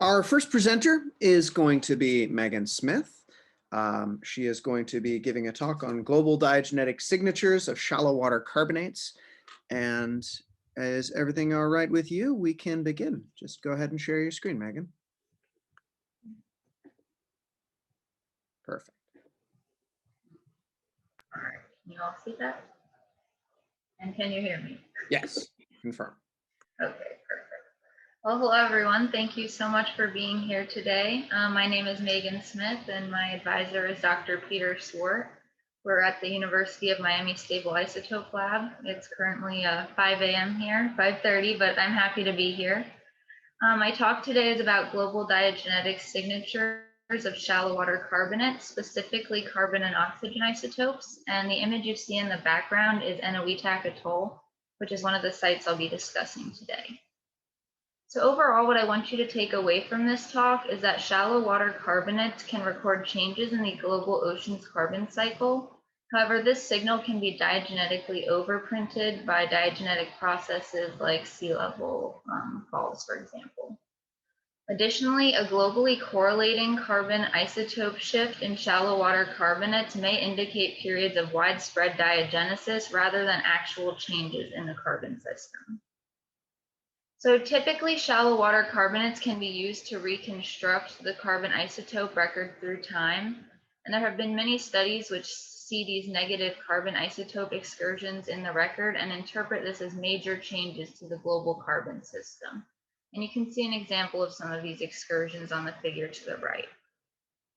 Our first presenter is going to be Megan Smith. She is going to be giving a talk on global diagenetic signatures of shallow water carbonates. And is everything all right with you? We can begin. Just go ahead and share your screen, Megan. Perfect. All right, can you all see that? And can you hear me? Yes, confirm. Okay, perfect. Well, hello everyone. Thank you so much for being here today. My name is Megan Smith and my advisor is Dr. Peter Swart. We're at the University of Miami Stable Isotope Lab. It's currently 5 a.m. here, 5:30, but I'm happy to be here. My talk today is about global diagenetic signatures of shallow water carbonates, specifically carbon and oxygen isotopes. And the image you see in the background is Eniwetok Atoll, which is one of the sites I'll be discussing today. So overall, what I want you to take away from this talk is that shallow water carbonates can record changes in the global ocean's carbon cycle. However, this signal can be diagenetically overprinted by diagenetic processes like sea level falls, for example. Additionally, a globally correlating carbon isotope shift in shallow water carbonates may indicate periods of widespread diagenesis rather than actual changes in the carbon system. So typically, shallow water carbonates can be used to reconstruct the carbon isotope record through time. And there have been many studies which see these negative carbon isotope excursions in the record and interpret this as major changes to the global carbon system. And you can see an example of some of these excursions on the figure to the right.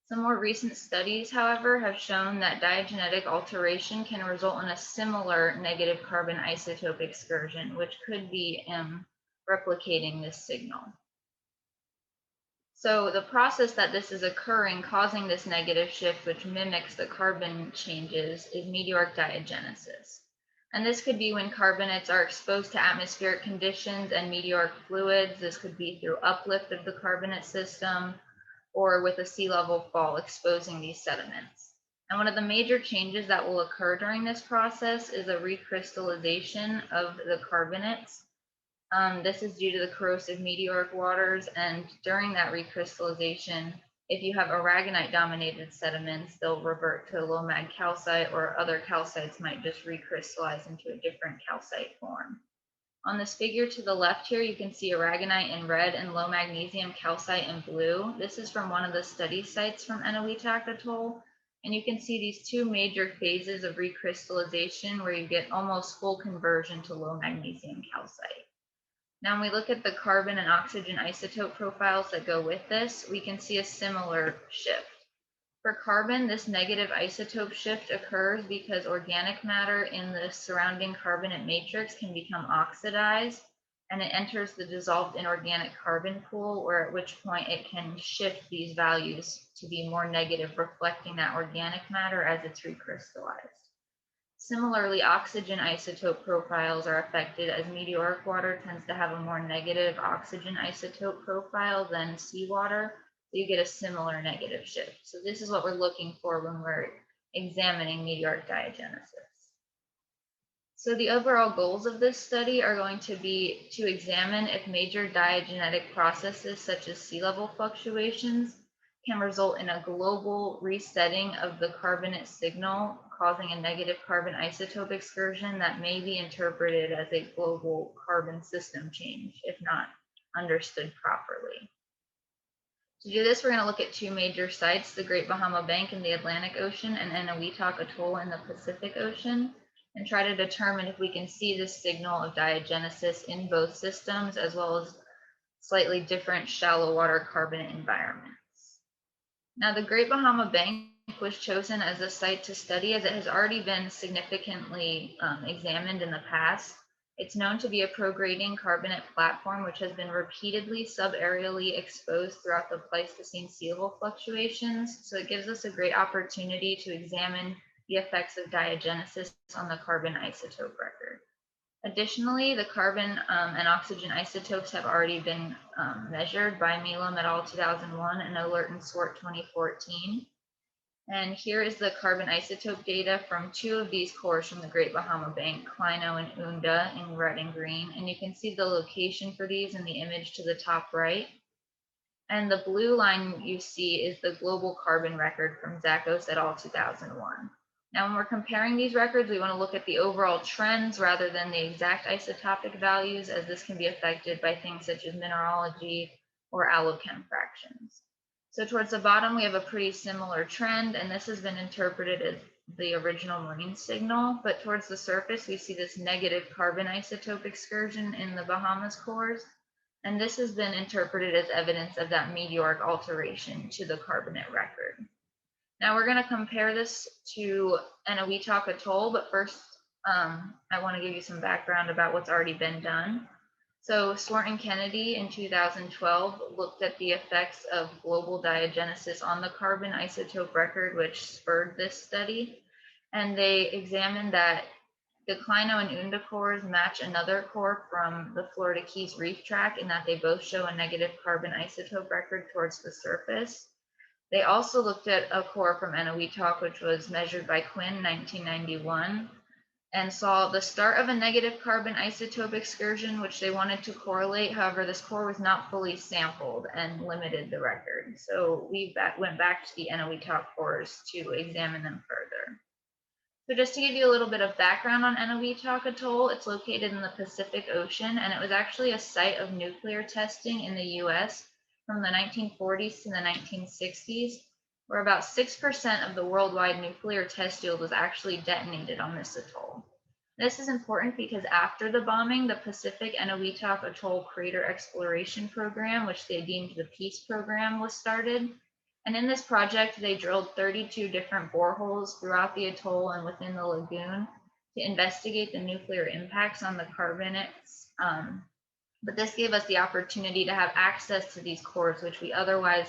Some more recent studies, however, have shown that diagenetic alteration can result in a similar negative carbon isotope excursion, which could be replicating this signal. So the process that this is occurring, causing this negative shift, which mimics the carbon changes, is meteoric diagenesis. And this could be when carbonates are exposed to atmospheric conditions and meteoric fluids. This could be through uplift of the carbonate system or with a sea level fall exposing these sediments. And one of the major changes that will occur during this process is a recrystallization of the carbonates. This is due to the corrosive meteoric waters, and during that recrystallization, if you have aragonite-dominated sediments, they'll revert to low mag calcite, or other calcites might just recrystallize into a different calcite form. On this figure to the left here, you can see aragonite in red and low magnesium calcite in blue. This is from one of the study sites from Eniwetok Atoll, and you can see these two major phases of recrystallization where you get almost full conversion to low magnesium calcite. Now, when we look at the carbon and oxygen isotope profiles that go with this, we can see a similar shift. For carbon, this negative isotope shift occurs because organic matter in the surrounding carbonate matrix can become oxidized, and it enters the dissolved inorganic carbon pool, where at which point it can shift these values to be more negative, reflecting that organic matter as it's recrystallized. Similarly, oxygen isotope profiles are affected as meteoric water tends to have a more negative oxygen isotope profile than seawater. So you get a similar negative shift. So this is what we're looking for when we're examining meteoric diagenesis. So the overall goals of this study are going to be to examine if major diagenetic processes such as sea level fluctuations can result in a global resetting of the carbonate signal, causing a negative carbon isotope excursion that may be interpreted as a global carbon system change, if not understood properly. To do this, we're going to look at two major sites, the Great Bahama Bank in the Atlantic Ocean and Eniwetok Atoll in the Pacific Ocean, and try to determine if we can see this signal of diagenesis in both systems, as well as slightly different shallow water carbonate environments. Now, the Great Bahama Bank was chosen as a site to study as it has already been significantly examined in the past. It's known to be a prograding carbonate platform which has been repeatedly subaerially exposed throughout the Pleistocene sea level fluctuations, so it gives us a great opportunity to examine the effects of diagenesis on the carbon isotope record. Additionally, the carbon and oxygen isotopes have already been measured by Müller et al. 2001 and Alert and Swart 2014. And here is the carbon isotope data from two of these cores from the Great Bahama Bank, Kleino and Unda in red and green. And you can see the location for these in the image to the top right. And the blue line you see is the global carbon record from Zakos et al. 2001. Now, when we're comparing these records, we want to look at the overall trends rather than the exact isotopic values, as this can be affected by things such as mineralogy or allochem fractions. So towards the bottom, we have a pretty similar trend, and this has been interpreted as the original marine signal, but towards the surface, we see this negative carbon isotope excursion in the Bahamas cores, and this has been interpreted as evidence of that meteoric alteration to the carbonate record. Now we're going to compare this to Eniwetok Atoll, but first I want to give you some background about what's already been done. So Swart and Kennedy in 2012 looked at the effects of global diagenesis on the carbon isotope record, which spurred this study. And they examined that the Kleino and Unda cores match another core from the Florida Keys Reef Track in that they both show a negative carbon isotope record towards the surface. They also looked at a core from Eniwetok, which was measured by Quinn in 1991, and saw the start of a negative carbon isotope excursion, which they wanted to correlate. However, this core was not fully sampled and limited the record. So we went back to the Eniwetok cores to examine them further. So just to give you a little bit of background on Eniwetok Atoll, it's located in the Pacific Ocean, and it was actually a site of nuclear testing in the US from the 1940s to the 1960s, where about 6% of the worldwide nuclear test yield was actually detonated on this atoll. This is important because after the bombing, the Pacific Eniwetok Atoll Crater Exploration Program, which they deemed the Peace Program, was started. And in this project, they drilled 32 different boreholes throughout the atoll and within the lagoon to investigate the nuclear impacts on the carbonates. But this gave us the opportunity to have access to these cores, which we otherwise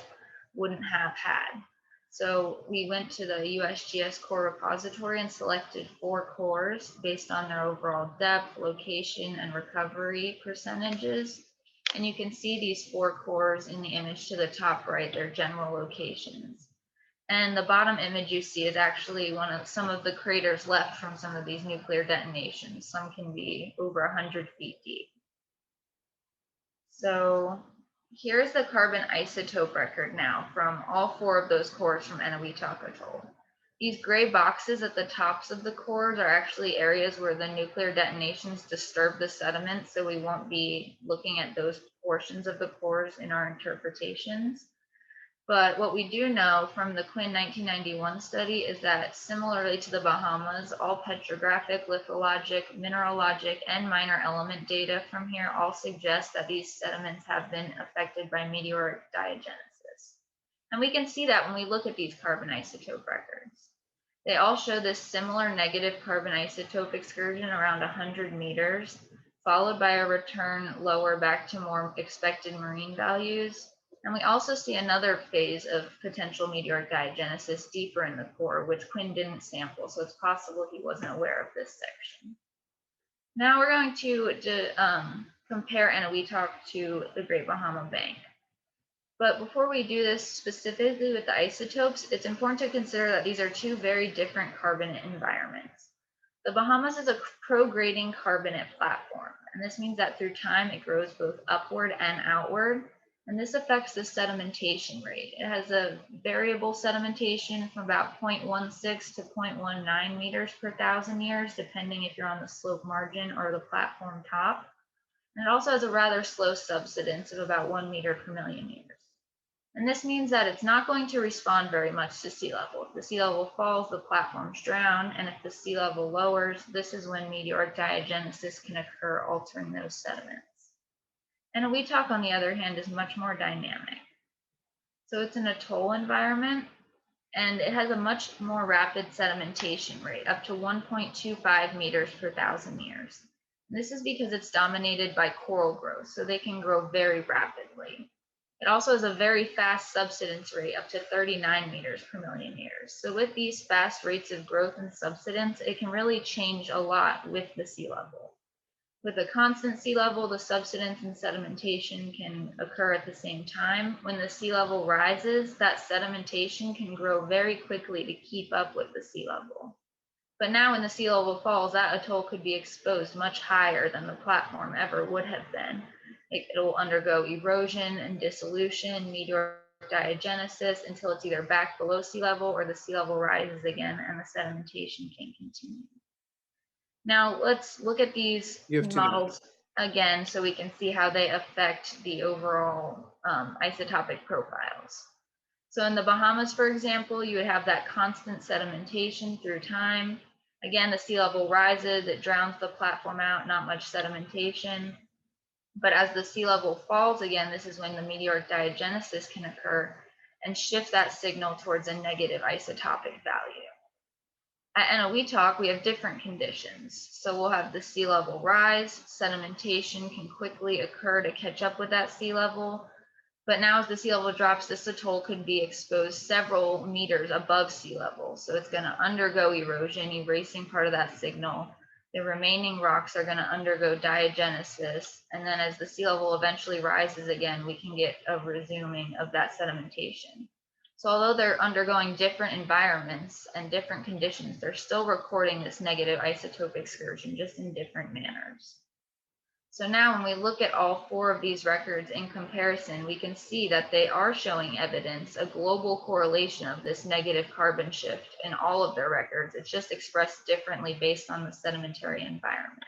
wouldn't have had. So we went to the USGS core repository and selected 4 cores based on their overall depth, location, and recovery percentages. And you can see these 4 cores in the image to the top right, their general locations. And the bottom image you see is actually some of the craters left from some of these nuclear detonations. Some can be over 100 feet deep. So here's the carbon isotope record now from all 4 of those cores from Eniwetok Atoll. These gray boxes at the tops of the cores are actually areas where the nuclear detonations disturb the sediment, so we won't be looking at those portions of the cores in our interpretations. But what we do know from the Quinn 1991 study is that similarly to the Bahamas, all petrographic, lithologic, mineralogic, and minor element data from here all suggest that these sediments have been affected by meteoric diagenesis. And we can see that when we look at these carbon isotope records. They all show this similar negative carbon isotope excursion around 100 meters, followed by a return lower back to more expected marine values. And we also see another phase of potential meteoric diagenesis deeper in the core, which Quinn didn't sample, so it's possible he wasn't aware of this section. Now we're going to compare Eniwetok to the Great Bahama Bank. But before we do this specifically with the isotopes, it's important to consider that these are 2 very different carbonate environments. The Bahamas is a prograding carbonate platform, and this means that through time it grows both upward and outward. And this affects the sedimentation rate. It has a variable sedimentation from about 0.16 to 0.19 meters per 1,000 years, depending if you're on the slope margin or the platform top. And it also has a rather slow subsidence of about 1 meter per million years. And this means that it's not going to respond very much to sea level. If the sea level falls, the platforms drown, and if the sea level lowers, this is when meteoric diagenesis can occur, altering those sediments. Eniwetok, on the other hand, is much more dynamic. So it's an atoll environment, and it has a much more rapid sedimentation rate, up to 1.25 meters per 1,000 years. And this is because it's dominated by coral growth, so they can grow very rapidly. It also has a very fast subsidence rate, up to 39 meters per million years. So with these fast rates of growth and subsidence, it can really change a lot with the sea level. With a constant sea level, the subsidence and sedimentation can occur at the same time. When the sea level rises, that sedimentation can grow very quickly to keep up with the sea level. But now when the sea level falls, that atoll could be exposed much higher than the platform ever would have been. It'll undergo erosion and dissolution, meteoric diagenesis, until it's either back below sea level or the sea level rises again and the sedimentation can continue. Now let's look at these You have 2 models minutes. again so we can see how they affect the overall isotopic profiles. So in the Bahamas, for example, you would have that constant sedimentation through time. Again, the sea level rises, it drowns the platform out, not much sedimentation. But as the sea level falls again, this is when the meteoric diagenesis can occur and shift that signal towards a negative isotopic value. At Eniwetok, we have different conditions. So we'll have the sea level rise, sedimentation can quickly occur to catch up with that sea level. But now as the sea level drops, this atoll could be exposed several meters above sea level. So it's going to undergo erosion, erasing part of that signal. The remaining rocks are going to undergo diagenesis. And then as the sea level eventually rises again, we can get a resuming of that sedimentation. So although they're undergoing different environments and different conditions, they're still recording this negative isotope excursion, just in different manners. So now when we look at all 4 of these records in comparison, we can see that they are showing evidence, a global correlation of this negative carbon shift in all of their records. It's just expressed differently based on the sedimentary environment.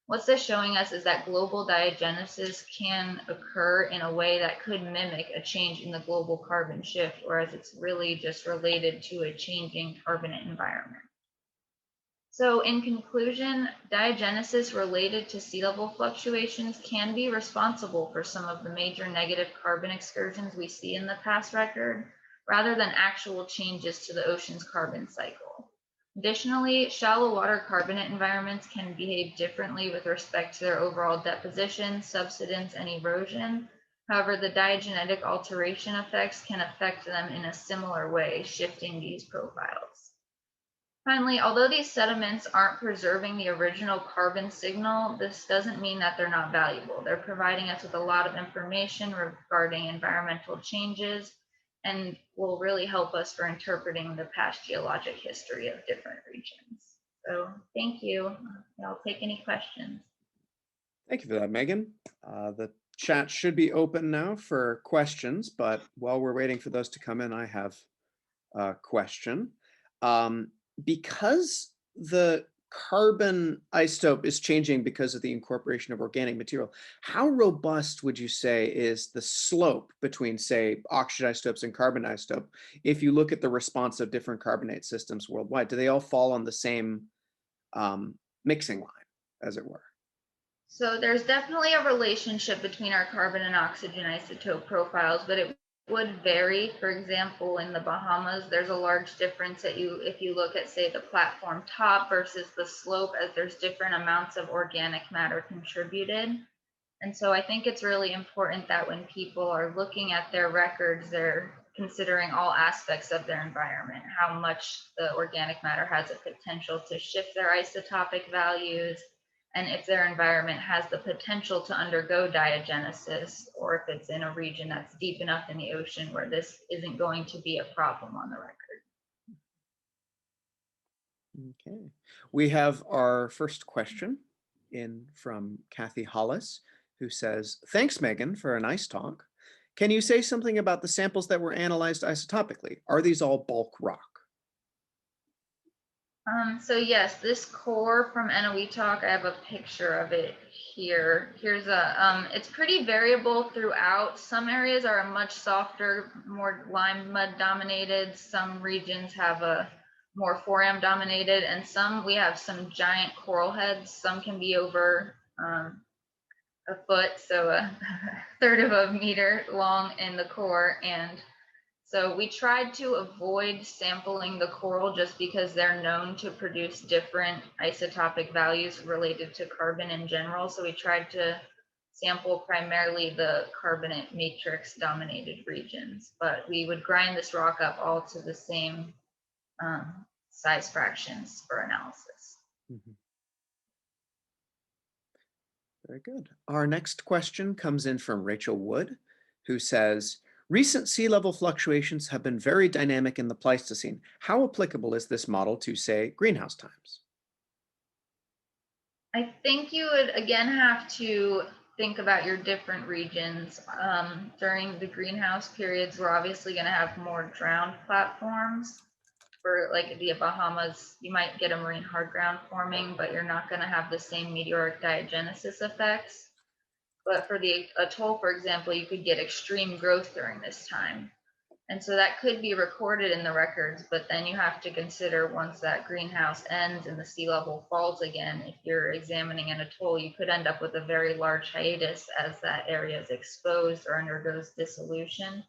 What's this showing us is that global diagenesis can occur in a way that could mimic a change in the global carbon shift, whereas it's really just related to a changing carbonate environment. So in conclusion, diagenesis related to sea level fluctuations can be responsible for some of the major negative carbon excursions we see in the past record, rather than actual changes to the ocean's carbon cycle. Additionally, shallow water carbonate environments can behave differently with respect to their overall deposition, subsidence, and erosion. However, the diagenetic alteration effects can affect them in a similar way, shifting these profiles. Finally, although these sediments aren't preserving the original carbon signal, this doesn't mean that they're not valuable. They're providing us with a lot of information regarding environmental changes and will really help us for interpreting the past geologic history of different regions. So thank you. I'll take any questions. Thank you for that, Megan. The chat should be open now for questions, but while we're waiting for those to come in, I have a question. Because the carbon isotope is changing because of the incorporation of organic material, how robust would you say is the slope between, say, oxygen isotopes and carbon isotope if you look at the response of different carbonate systems worldwide? Do they all fall on the same mixing line, as it were? So there's definitely a relationship between our carbon and oxygen isotope profiles, but it would vary. For example, in the Bahamas, there's a large difference if you look at, say, the platform top versus the slope, as there's different amounts of organic matter contributed. And so I think it's really important that when people are looking at their records, they're considering all aspects of their environment, how much the organic matter has a potential to shift their isotopic values, and if their environment has the potential to undergo diagenesis, or if it's in a region that's deep enough in the ocean where this isn't going to be a problem on the record. Okay, we have our first question in from Kathy Hollis, who says, "Thanks, Megan, for a nice talk. Can you say something about the samples that were analyzed isotopically? Are these all bulk rock?" So yes, this core from Eniwetok, I have a picture of it here. Here's it's pretty variable throughout. Some areas are much softer, more lime mud dominated. Some regions have a more foram dominated, and we have some giant coral heads. Some can be over a foot, so a third of a meter long in the core. And so we tried to avoid sampling the coral just because they're known to produce different isotopic values related to carbon in general. So we tried to sample primarily the carbonate matrix dominated regions, but we would grind this rock up all to the same size fractions for analysis. Mm-hmm. Very good. Our next question comes in from Rachel Wood, who says, "Recent sea level fluctuations have been very dynamic in the Pleistocene. How applicable is this model to, say, greenhouse times?" I think you would again have to think about your different regions. During the greenhouse periods, we're obviously going to have more drowned platforms. For like the Bahamas, you might get a marine hard ground forming, but you're not going to have the same meteoric diagenesis effects. But for the atoll, for example, you could get extreme growth during this time. And so that could be recorded in the records, but then you have to consider once that greenhouse ends and the sea level falls again, if you're examining an atoll, you could end up with a very large hiatus as that area is exposed or undergoes dissolution.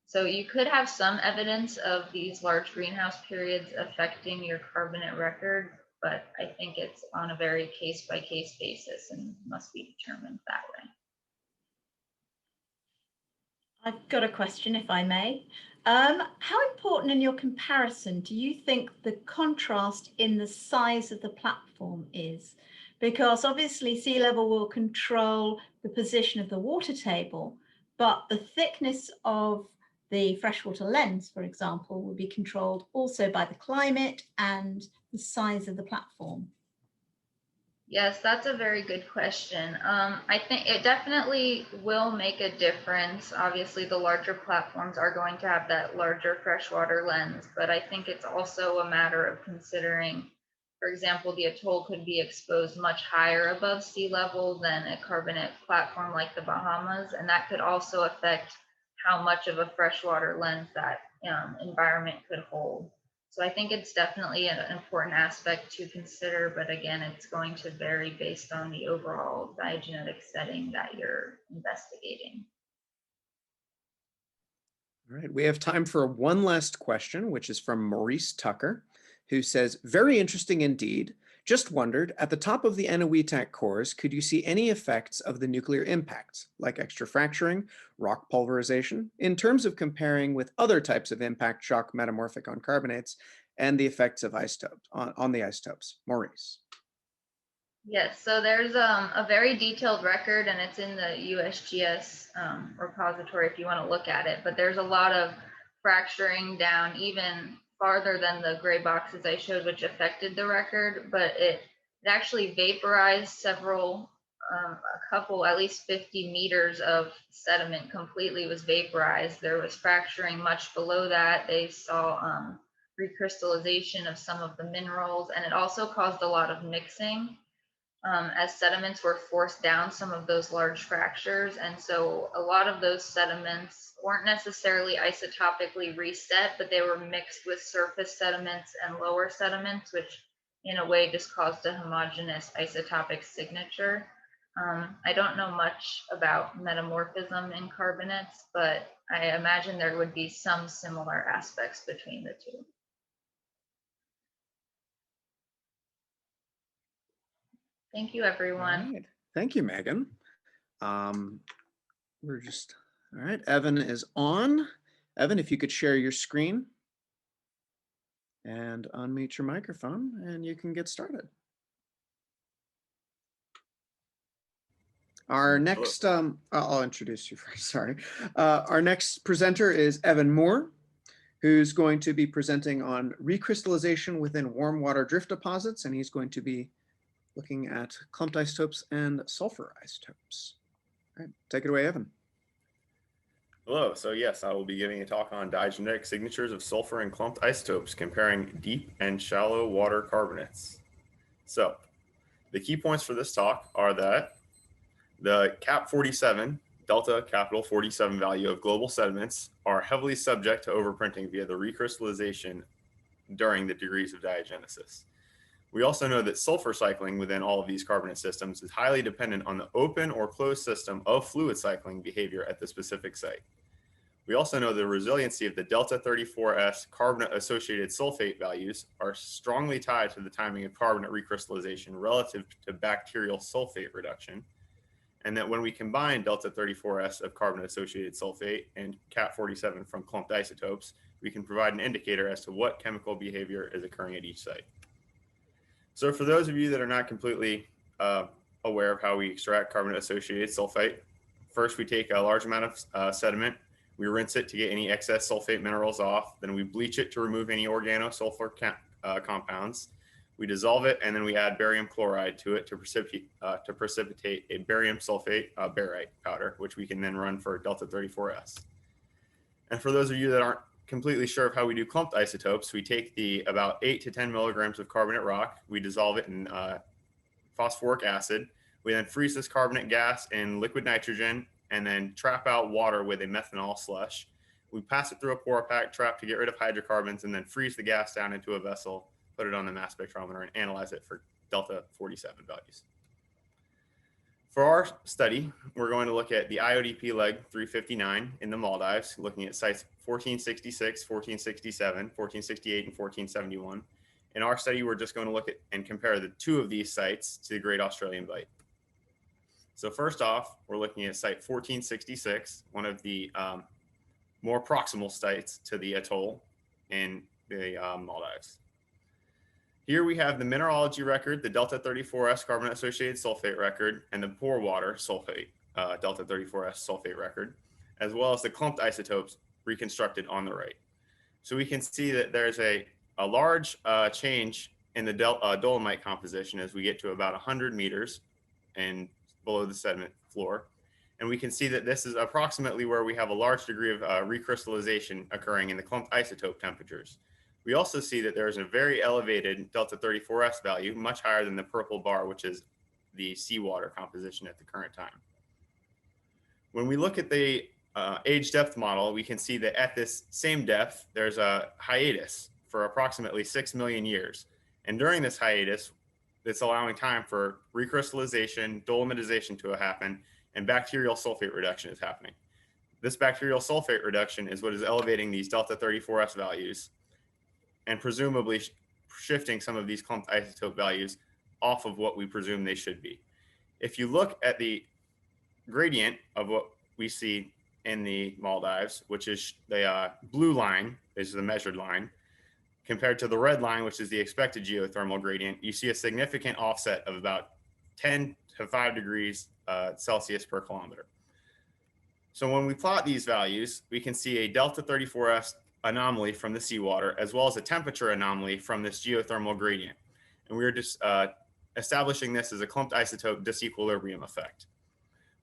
So you could have some evidence of these large greenhouse periods affecting your carbonate record, but I think it's on a very case-by-case basis and must be determined that way. I've got a question, if I may. How important in your comparison do you think the contrast in the size of the platform is? Because obviously sea level will control the position of the water table, but the thickness of the freshwater lens, for example, will be controlled also by the climate and the size of the platform. Yes, that's a very good question. I think it definitely will make a difference. Obviously, the larger platforms are going to have that larger freshwater lens, but I think it's also a matter of considering, for example, the atoll could be exposed much higher above sea level than a carbonate platform like the Bahamas, and that could also affect how much of a freshwater lens that environment could hold. So I think it's definitely an important aspect to consider, but again, it's going to vary based on the overall diagenetic setting that you're investigating. All right, we have time for one last question, which is from Maurice Tucker, who says, very interesting indeed. Just wondered, at the top of the NOETAC cores, could you see any effects of the nuclear impacts, like extra fracturing, rock pulverization, in terms of comparing with other types of impact shock metamorphic on carbonates and the effects of isotopes on the isotopes? Maurice. Yes, so there's a very detailed record, and it's in the USGS repository if you want to look at it, but there's a lot of fracturing down even farther than the gray boxes I showed, which affected the record, but it actually vaporized several, a couple, at least 50 meters of sediment completely was vaporized. There was fracturing much below that. They saw recrystallization of some of the minerals, and it also caused a lot of mixing as sediments were forced down some of those large fractures. And so a lot of those sediments weren't necessarily isotopically reset, but they were mixed with surface sediments and lower sediments, which in a way just caused a homogeneous isotopic signature. I don't know much about metamorphism in carbonates, but I imagine there would be some similar aspects between the two. Thank you, everyone. All right. Thank you, Megan. We're just, all right, Evan is on. Evan, if you could share your screen and unmute your microphone, and you can get started. Our next, I'll introduce you first, sorry. Our next presenter is Evan Moore, who's going to be presenting on recrystallization within warm water drift deposits, and he's going to be looking at clumped isotopes and sulfur isotopes. All right, take it away, Evan. Hello, so yes, I will be giving a talk on diagenetic signatures of sulfur and clumped isotopes comparing deep and shallow water carbonates. So the key points for this talk are that the cap 47, delta capital 47 value of global sediments are heavily subject to overprinting via the recrystallization during the degrees of diagenesis. We also know that sulfur cycling within all of these carbonate systems is highly dependent on the open or closed system of fluid cycling behavior at the specific site. We also know the resiliency of the delta 34S carbonate associated sulfate values are strongly tied to the timing of carbonate recrystallization relative to bacterial sulfate reduction, and that when we combine delta 34S of carbonate associated sulfate and cap 47 from clumped isotopes, we can provide an indicator as to what chemical behavior is occurring at each site. So for those of you that are not completely aware of how we extract carbonate associated sulfate, first we take a large amount of sediment, we rinse it to get any excess sulfate minerals off, then we bleach it to remove any organosulfur compounds. We dissolve it, and then we add barium chloride to it to precipitate a barium sulfate barite powder, which we can then run for delta 34S. And for those of you that aren't completely sure of how we do clumped isotopes, we take the about 8 to 10 milligrams of carbonate rock, we dissolve it in phosphoric acid, we then freeze this carbonate gas in liquid nitrogen, and then trap out water with a methanol slush. We pass it through a pour pack trap to get rid of hydrocarbons, and then freeze the gas down into a vessel, put it on the mass spectrometer, and analyze it for delta 47 values. For our study, we're going to look at the IODP Leg 359 in the Maldives, looking at sites 1466, 1467, 1468, and 1471. In our study, we're just going to look at and compare the two of these sites to the Great Australian Bight. So first off, we're looking at site 1466, one of the more proximal sites to the atoll in the Maldives. Here we have the mineralogy record, the delta 34S carbonate associated sulfate record, and the pore water sulfate delta 34S sulfate record, as well as the clumped isotopes reconstructed on the right. So we can see that there's a large change in the dolomite composition as we get to about 100 meters and below the sediment floor. And we can see that this is approximately where we have a large degree of recrystallization occurring in the clumped isotope temperatures. We also see that there is a very elevated delta 34S value, much higher than the purple bar, which is the seawater composition at the current time. When we look at the age depth model, we can see that at this same depth, there's a hiatus for approximately 6 million years. And during this hiatus, it's allowing time for recrystallization, dolomitization to happen, and bacterial sulfate reduction is happening. This bacterial sulfate reduction is what is elevating these delta 34S values and presumably shifting some of these clumped isotope values off of what we presume they should be. If you look at the gradient of what we see in the Maldives, which is the blue line is the measured line, compared to the red line, which is the expected geothermal gradient, you see a significant offset of about 10 to 5 degrees Celsius per kilometer. So when we plot these values, we can see a delta 34S anomaly from the seawater, as well as a temperature anomaly from this geothermal gradient. And we're just establishing this as a clumped isotope disequilibrium effect.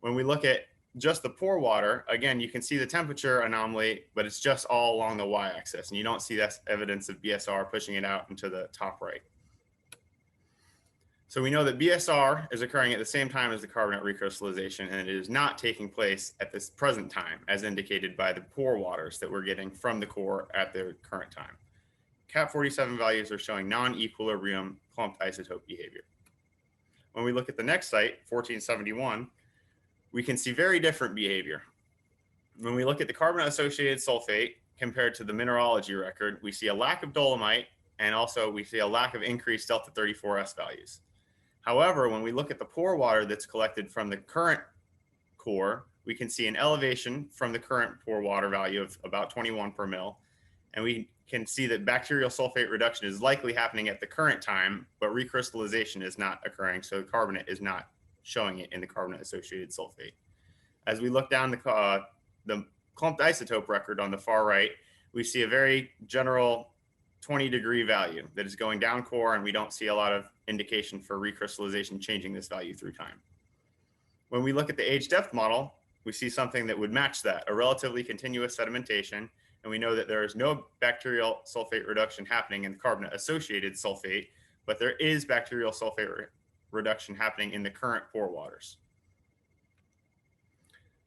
When we look at just the pore water, again, you can see the temperature anomaly, but it's just all along the y-axis, and you don't see that evidence of BSR pushing it out into the top right. So we know that BSR is occurring at the same time as the carbonate recrystallization, and it is not taking place at this present time, as indicated by the pore waters that we're getting from the core at the current time. Cap 47 values are showing non-equilibrium clumped isotope behavior. When we look at the next site, 1471, we can see very different behavior. When we look at the carbonate associated sulfate compared to the mineralogy record, we see a lack of dolomite, and also we see a lack of increased delta 34S values. However, when we look at the pore water that's collected from the current core, we can see an elevation from the current pore water value of about 21 per mil. And we can see that bacterial sulfate reduction is likely happening at the current time, but recrystallization is not occurring. So the carbonate is not showing it in the carbonate associated sulfate. As we look down the clumped isotope record on the far right, we see a very general 20-degree value that is going down core, and we don't see a lot of indication for recrystallization changing this value through time. When we look at the age depth model, we see something that would match that, a relatively continuous sedimentation, and we know that there is no bacterial sulfate reduction happening in the carbonate associated sulfate, but there is bacterial sulfate reduction happening in the current pore waters.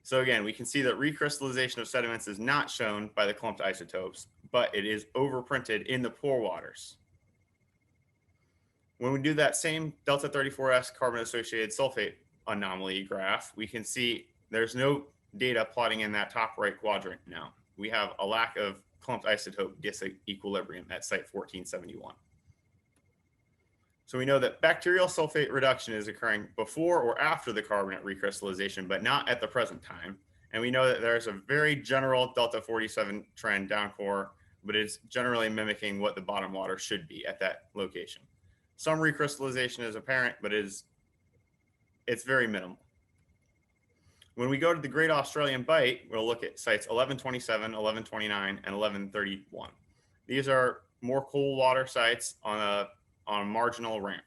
So again, we can see that recrystallization of sediments is not shown by the clumped isotopes, but it is overprinted in the pore waters. When we do that same delta 34S carbonate associated sulfate anomaly graph, we can see there's no data plotting in that top right quadrant now. We have a lack of clumped isotope disequilibrium at site 1471. So we know that bacterial sulfate reduction is occurring before or after the carbonate recrystallization, but not at the present time. And we know that there's a very general delta 47 trend down core, but it's generally mimicking what the bottom water should be at that location. Some recrystallization is apparent, but it's very minimal. When we go to the Great Australian Bight, we'll look at sites 1127, 1129, and 1131. These are more cool water sites on a on a marginal ramp.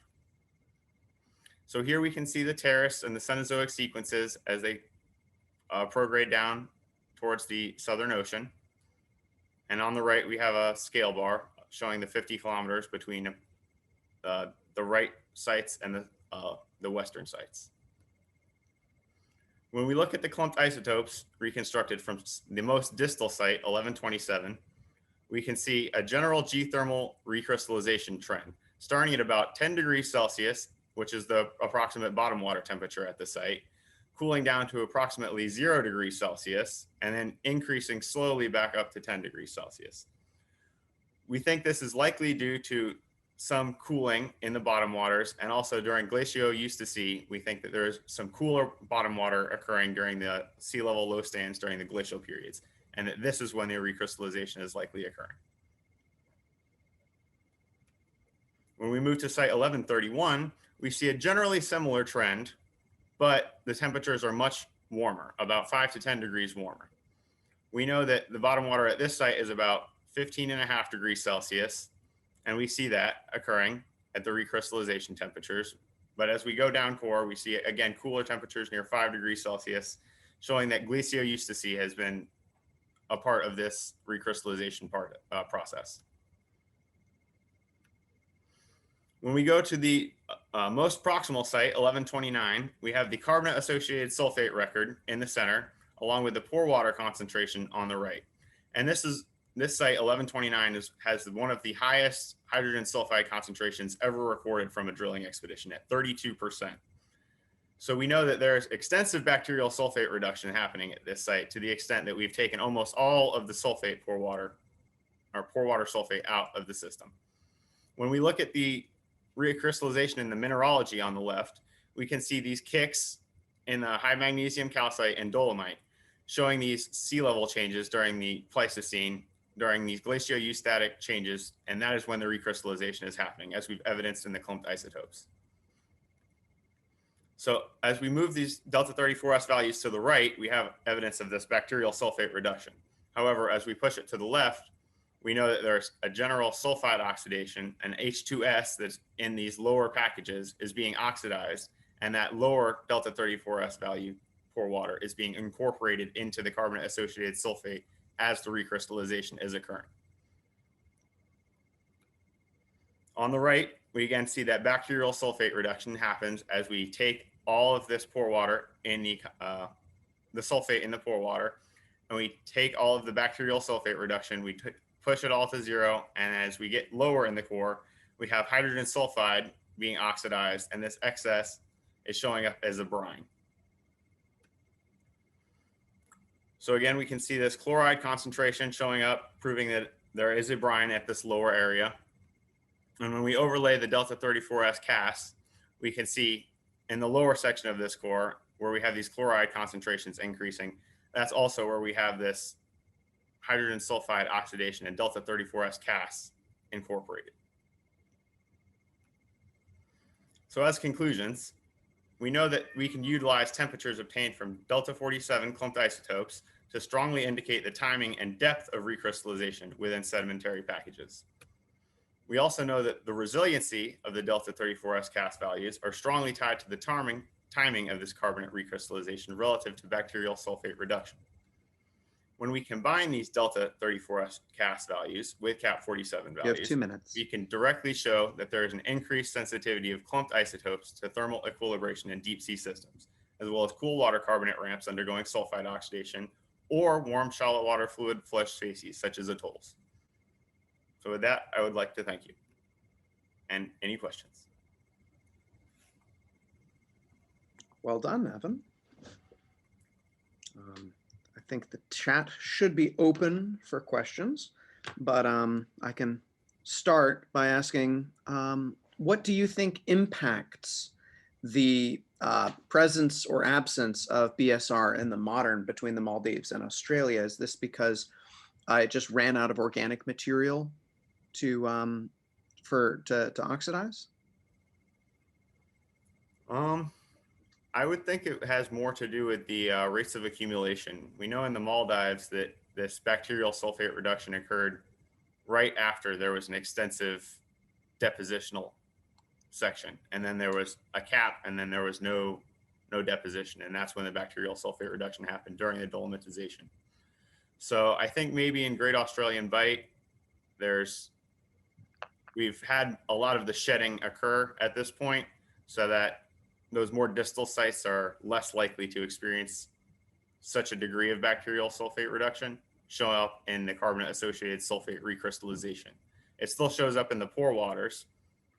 So here we can see the terrace and the Cenozoic sequences as they prograde down towards the Southern Ocean. And on the right, we have a scale bar showing the 50 kilometers between the right sites and the western sites. When we look at the clumped isotopes reconstructed from the most distal site, 1127, we can see a general geothermal recrystallization trend, starting at about 10 degrees Celsius, which is the approximate bottom water temperature at the site, cooling down to approximately 0 degrees Celsius, and then increasing slowly back up to 10 degrees Celsius. We think this is likely due to some cooling in the bottom waters, and also during glaciocene, we think that there is some cooler bottom water occurring during the sea level low stands during the glacial periods, and that this is when the recrystallization is likely occurring. When we move to site 1131, we see a generally similar trend, but the temperatures are much warmer, about 5 to 10 degrees warmer. We know that the bottom water at this site is about 15.5 degrees Celsius, and we see that occurring at the recrystallization temperatures. But as we go down core, we see, again, cooler temperatures near 5 degrees Celsius, showing that glaciocene has been a part of this recrystallization process. When we go to the most proximal site, 1129, we have the Carbonate Associated Sulfate record in the center, along with the pore water concentration on the right. And this site, 1129, has one of the highest hydrogen sulfide concentrations ever recorded from a drilling expedition at 32%. So we know that there's extensive bacterial sulfate reduction happening at this site, to the extent that we've taken almost all of the sulfate pore water sulfate out of the system. When we look at the recrystallization in the mineralogy on the left, we can see these kicks in the high magnesium calcite and dolomite, showing these sea level changes during the Pleistocene, during these glaciostatic changes, and that is when the recrystallization is happening, as we've evidenced in the clumped isotopes. So as we move these delta 34S values to the right, we have evidence of this bacterial sulfate reduction. However, as we push it to the left, we know that there's a general sulfide oxidation, and H2S that's in these lower packages is being oxidized, and that lower delta 34S value pore water is being incorporated into the carbonate associated sulfate as the recrystallization is occurring. On the right, we again see that bacterial sulfate reduction happens as we take all of this pore water in the sulfate in the pore water, and we take all of the bacterial sulfate reduction, we push it all to 0, and as we get lower in the core, we have hydrogen sulfide being oxidized, and this excess is showing up as a brine. So again, we can see this chloride concentration showing up, proving that there is a brine at this lower area. And when we overlay the delta 34S cast, we can see in the lower section of this core, where we have these chloride concentrations increasing, that's also where we have this hydrogen sulfide oxidation and delta 34S casts incorporated. So as conclusions, we know that we can utilize temperatures obtained from delta 47 clumped isotopes to strongly indicate the timing and depth of recrystallization within sedimentary packages. We also know that the resiliency of the delta 34S cast values are strongly tied to the timing of this carbonate recrystallization relative to bacterial sulfate reduction. When we combine these delta 34S cast values with cap 47 values, you have 2 minutes. We can directly show that there is an increased sensitivity of clumped isotopes to thermal equilibration in deep sea systems, as well as cool water carbonate ramps undergoing sulfide oxidation, or warm shallow water fluid flush species such as atolls. So with that, I would like to thank you. And any questions? Well done, Evan. I think the chat should be open for questions, but I can start by asking, what do you think impacts the presence or absence of BSR in the modern between the Maldives and Australia? Is this because it just ran out of organic material to oxidize? I would think it has more to do with the rates of accumulation. We know in the Maldives that this bacterial sulfate reduction occurred right after there was an extensive depositional section, and then there was a cap, and then there was no deposition, and that's when the bacterial sulfate reduction happened during the dolomitization. So I think maybe in Great Australian Bight, we've had a lot of the shedding occur at this point, so that those more distal sites are less likely to experience such a degree of bacterial sulfate reduction, showing up in the carbonate associated sulfate recrystallization. It still shows up in the pore waters,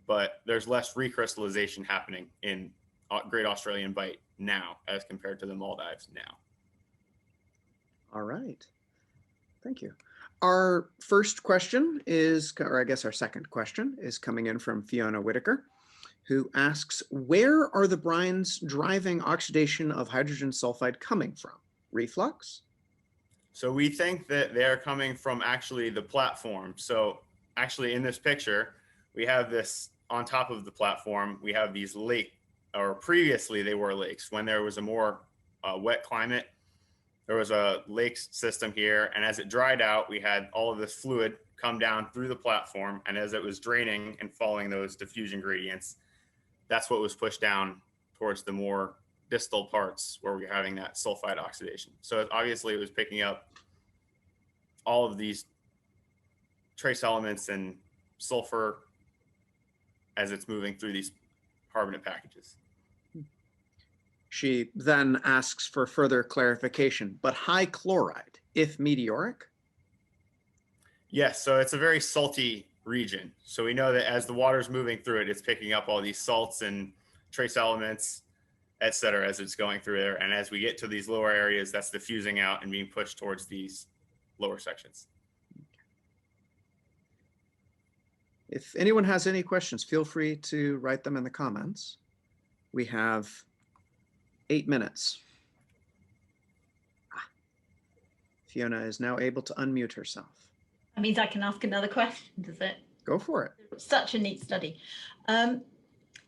but there's less recrystallization happening in Great Australian Bight now as compared to the Maldives now. All right. Thank you. Our first question is, or I guess our second question is coming in from Fiona Whitaker, who asks, where are the brines driving oxidation of hydrogen sulfide coming from? Reflux? So we think that they're coming from actually the platform. So actually in this picture, we have this on top of the platform, we have these lakes, or previously they were lakes. When there was a more wet climate, there was a lake system here. And as it dried out, we had all of this fluid come down through the platform. And as it was draining and following those diffusion gradients, that's what was pushed down towards the more distal parts where we're having that sulfide oxidation. So obviously it was picking up all of these trace elements and sulfur as it's moving through these carbonate packages. She then asks for further clarification, but high chloride, if meteoric? Yes, so it's a very salty region. So we know that as the water's moving through it, it's picking up all these salts and trace elements, et cetera, as it's going through there. And as we get to these lower areas, that's diffusing out and being pushed towards these lower sections. If anyone has any questions, feel free to write them in the comments. We have 8 minutes. Fiona is now able to unmute herself. That means I can ask another question, does it? Go for it. Such a neat study.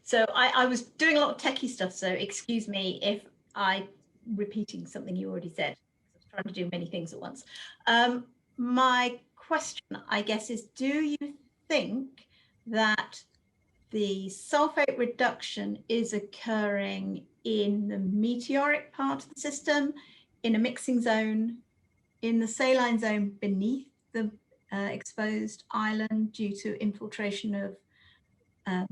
So I was doing a lot of techie stuff, so excuse me if I'm repeating something you already said. I was trying to do many things at once. My question, I guess, is do you think that the sulfate reduction is occurring in the meteoric part of the system, in a mixing zone, in the saline zone beneath the exposed island due to infiltration of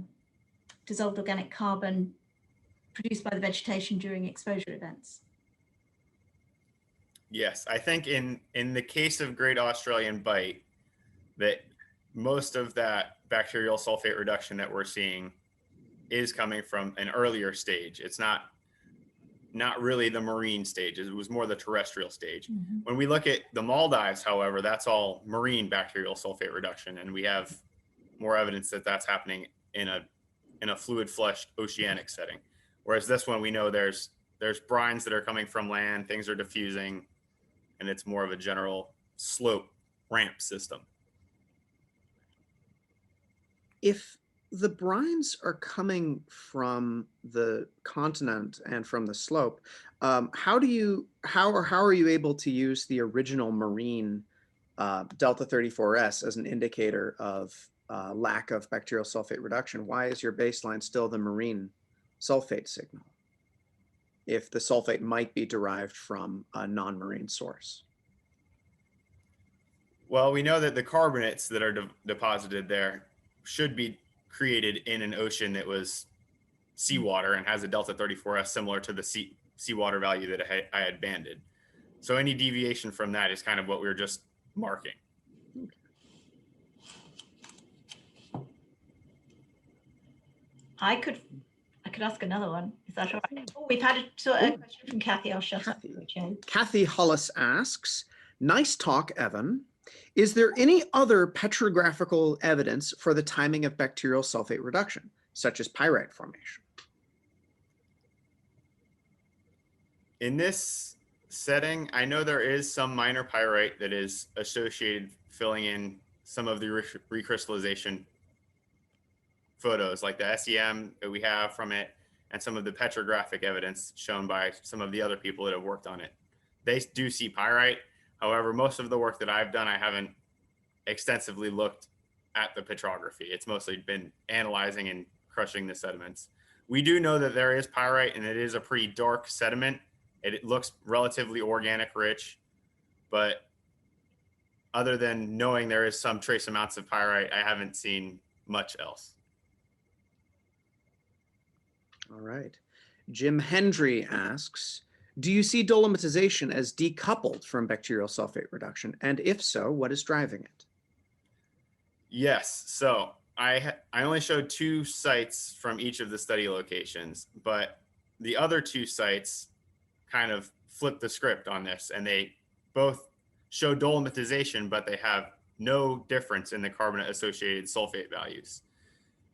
dissolved organic carbon produced by the vegetation during exposure events? Yes, I think in the case of Great Australian Bight, that most of that bacterial sulfate reduction that we're seeing is coming from an earlier stage. It's not really the marine stage. It was more the terrestrial stage. Mm-hmm. When we look at the Maldives, however, that's all marine bacterial sulfate reduction, and we have more evidence that that's happening in a fluid flushed oceanic setting. Whereas this one, we know there's brines that are coming from land, things are diffusing, and it's more of a general slope ramp system. If the brines are coming from the continent and from the slope, how are you able to use the original marine delta 34S as an indicator of lack of bacterial sulfate reduction? Why is your baseline still the marine sulfate signal if the sulfate might be derived from a non-marine source? Well, we know that the carbonates that are deposited there should be created in an ocean that was seawater and has a delta 34S similar to the seawater value that I had banded. So any deviation from that is kind of what we were just marking. I could ask another one. Is that all right? Oh, we've had a question from Kathy. I'll shut up. Kathy Hollis asks, nice talk, Evan. Is there any other petrographical evidence for the timing of bacterial sulfate reduction, such as pyrite formation? In this setting, I know there is some minor pyrite that is associated filling in some of the recrystallization photos, like the SEM that we have from it and some of the petrographic evidence shown by some of the other people that have worked on it. They do see pyrite. However, most of the work that I've done, I haven't extensively looked at the petrography. It's mostly been analyzing and crushing the sediments. We do know that there is pyrite, and it is a pretty dark sediment. It looks relatively organic rich, but other than knowing there is some trace amounts of pyrite, I haven't seen much else. All right. Jim Hendry asks, do you see dolomitization as decoupled from bacterial sulfate reduction? And if so, what is driving it? Yes. So I only showed 2 sites from each of the study locations, but the other 2 sites kind of flip the script on this, and they both show dolomitization, but they have no difference in the carbonate associated sulfate values.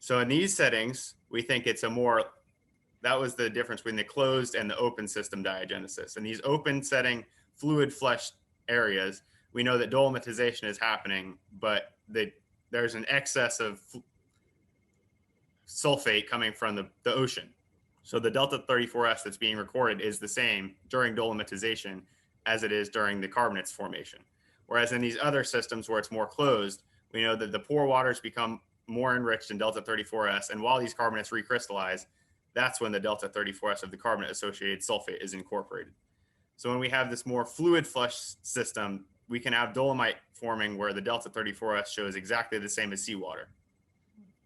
So in these settings, we think it's that was the difference between the closed and the open system diagenesis. In these open setting fluid flushed areas, we know that dolomitization is happening, but there's an excess of sulfate coming from the ocean. So the delta 34S that's being recorded is the same during dolomitization as it is during the carbonates formation. Whereas in these other systems where it's more closed, we know that the pore waters become more enriched in delta 34S, and while these carbonates recrystallize, that's when the delta 34S of the carbonate associated sulfate is incorporated. So when we have this more fluid flush system, we can have dolomite forming where the delta 34S shows exactly the same as seawater.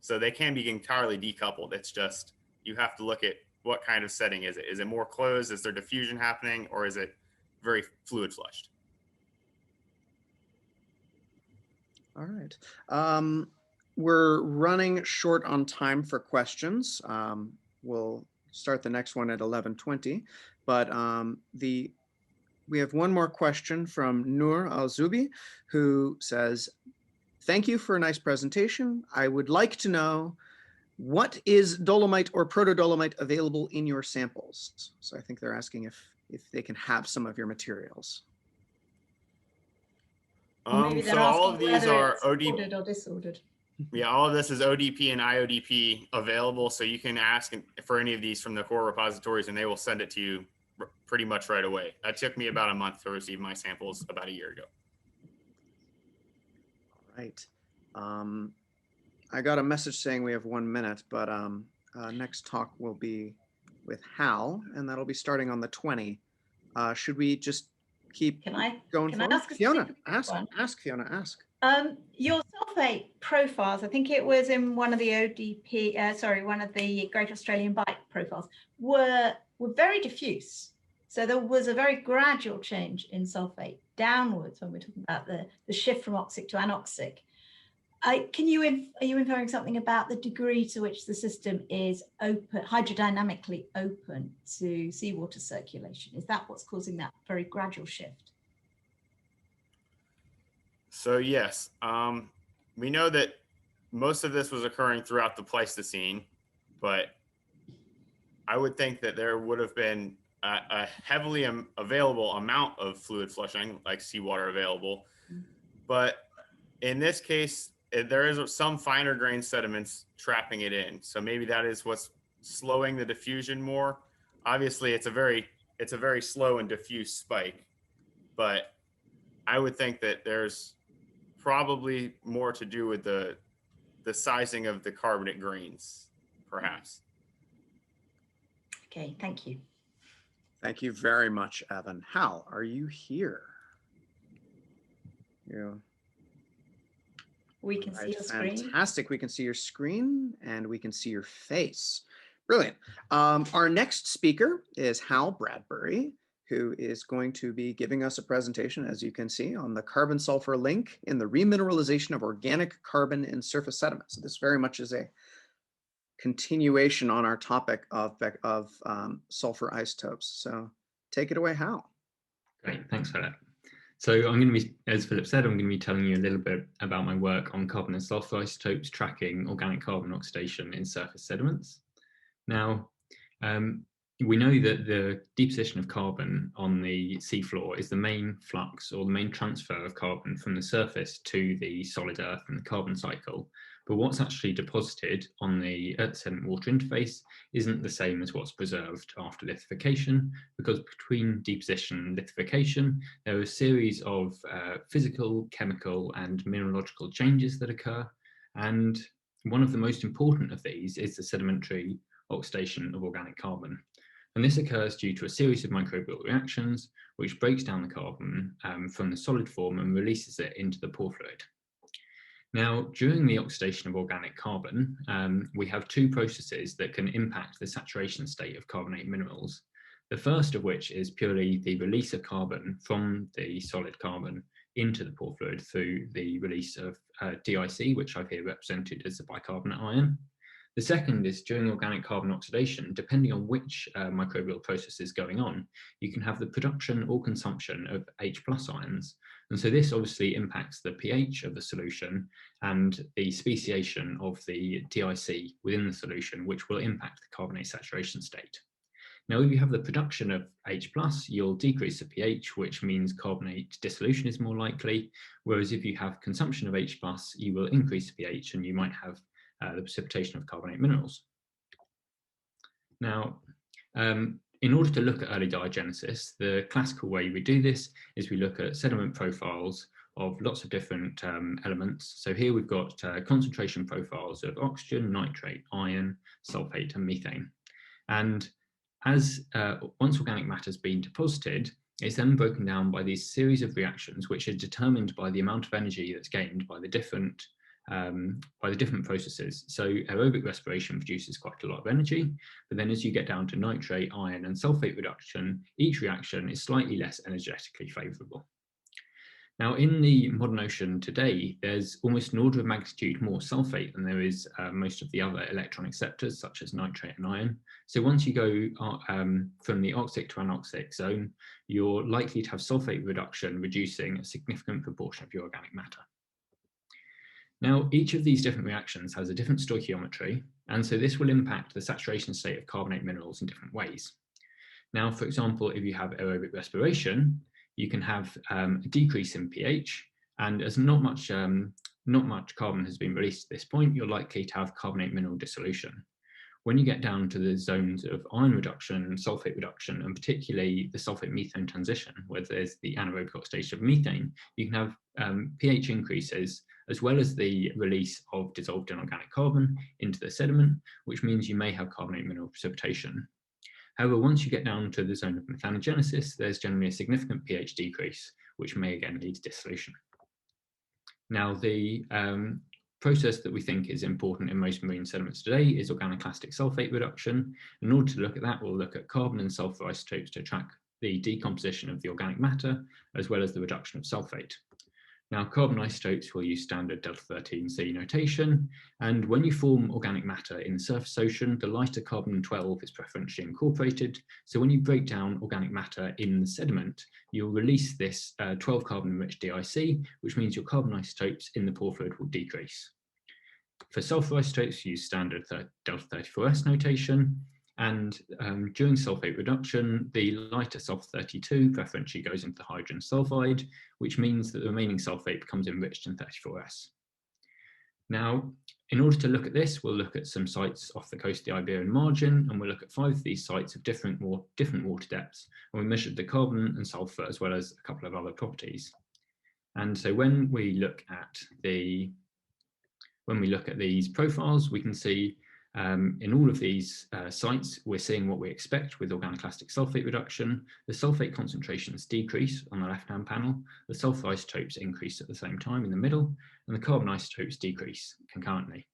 So they can be entirely decoupled. It's just, you have to look at what kind of setting is it? Is it more closed? Is there diffusion happening? Or is it very fluid flushed? All right. We're running short on time for questions. We'll start the next one at 11:20, but we have one more question from Noor Al-Zubi, who says, thank you for a nice presentation. I would like to know, what is dolomite or proto-dolomite available in your samples? So I think they're asking if they can have some of your materials. So all of these are ODP. Ordered or disordered. Yeah, all of this is ODP and IODP available. So you can ask for any of these from the core repositories and they will send it to you pretty much right away. That took me about a month to receive my samples about a year ago. All right. I got a message saying we have 1 minute, but next talk will be with Hal, and that'll be starting on the 20. Should we just keep going forward? Ask Fiona, ask Fiona, ask. Your sulfate profiles, I think it was in one of the ODP, one of the Great Australian Bight profiles, were very diffuse. So there was a very gradual change in sulfate downwards when we're talking about the shift from oxic to anoxic. Are you inferring something about the degree to which the system is open, hydrodynamically open to seawater circulation? Is that what's causing that very gradual shift? So yes, we know that most of this was occurring throughout the Pleistocene, but I would think that there would have been a heavily available amount of fluid flushing, like seawater available. But in this case, there is some finer grain sediments trapping it in. So maybe that is what's slowing the diffusion more. Obviously, it's a very slow and diffuse spike, but I would think that there's probably more to do with the sizing of the carbonate grains, perhaps. Okay, thank you. Thank you very much, Evan. Hal, are you here? Yeah. We can see your screen. Fantastic. We can see your screen and we can see your face. Brilliant. Our next speaker is Hal Bradbury, who is going to be giving us a presentation, as you can see, on the carbon-sulfur link in the remineralization of organic carbon in surface sediments. So this very much is a continuation on our topic of sulfur isotopes. So take it away, Hal. Great, thanks Philip. So I'm going to be, as Philip said, I'm going to be telling you a little bit about my work on carbon and sulfur isotopes tracking organic carbon oxidation in surface sediments. Now, we know that the deposition of carbon on the seafloor is the main flux or the main transfer of carbon from the surface to the solid earth and the carbon cycle. But what's actually deposited on the earth-sediment water interface isn't the same as what's preserved after lithification, because between deposition and lithification, there are a series of physical, chemical, and mineralogical changes that occur. And one of the most important of these is the sedimentary oxidation of organic carbon. And this occurs due to a series of microbial reactions, which breaks down the carbon from the solid form and releases it into the pore fluid. Now, during the oxidation of organic carbon, we have two processes that can impact the saturation state of carbonate minerals. The first of which is purely the release of carbon from the solid carbon into the pore fluid through the release of DIC, which I've here represented as the bicarbonate ion. The second is during organic carbon oxidation, depending on which microbial process is going on, you can have the production or consumption of H+ ions. And so this obviously impacts the pH of the solution and the speciation of the DIC within the solution, which will impact the carbonate saturation state. Now, if you have the production of H+, you'll decrease the pH, which means carbonate dissolution is more likely, whereas if you have consumption of H+, you will increase the pH and you might have the precipitation of carbonate minerals. Now, in order to look at early diagenesis, the classical way we do this is we look at sediment profiles of lots of different elements. So here we've got concentration profiles of oxygen, nitrate, iron, sulfate, and methane. And as once organic matter has been deposited, it's then broken down by these series of reactions, which are determined by the amount of energy that's gained by the different processes. So aerobic respiration produces quite a lot of energy, but then as you get down to nitrate, iron, and sulfate reduction, each reaction is slightly less energetically favourable. Now, in the modern ocean today, there's almost an order of magnitude more sulfate than there is most of the other electron acceptors, such as nitrate and iron. So once you go from the oxic to anoxic zone, you're likely to have sulfate reduction, reducing a significant proportion of your organic matter. Now, each of these different reactions has a different stoichiometry, and so this will impact the saturation state of carbonate minerals in different ways. Now, for example, if you have aerobic respiration, you can have a decrease in pH, and as not much carbon has been released at this point, you're likely to have carbonate mineral dissolution. When you get down to the zones of iron reduction, sulfate reduction, and particularly the sulfate-methane transition, where there's the anaerobic oxidation of methane, you can have pH increases, as well as the release of dissolved inorganic carbon into the sediment, which means you may have carbonate mineral precipitation. However, once you get down to the zone of methanogenesis, there's generally a significant pH decrease, which may again lead to dissolution. Now, the process that we think is important in most marine sediments today is organoclastic sulfate reduction. In order to look at that, we'll look at carbon and sulfur isotopes to track the decomposition of the organic matter, as well as the reduction of sulfate. Now, carbon isotopes will use standard delta-13C notation, and when you form organic matter in the surface ocean, the lighter carbon-12 is preferentially incorporated. So when you break down organic matter in the sediment, you'll release this 12 carbon-enriched DIC, which means your carbon isotopes in the pore fluid will decrease. For sulfur isotopes, use standard delta-34S notation, and during sulfate reduction, the lighter sulfur-32 preferentially goes into the hydrogen sulfide, which means that the remaining sulfate becomes enriched in 34S. Now, in order to look at this, we'll look at some sites off the coast of the Iberian margin, and we'll look at 5 of these sites of different water depths, and we measured the carbon and sulfur, as well as a couple of other properties. And so when we look at these profiles, we can see in all of these sites, we're seeing what we expect with organoclastic sulfate reduction. The sulfate concentrations decrease on the left-hand panel, the sulfur isotopes increase at the same time in the middle, and the carbon isotopes decrease concurrently.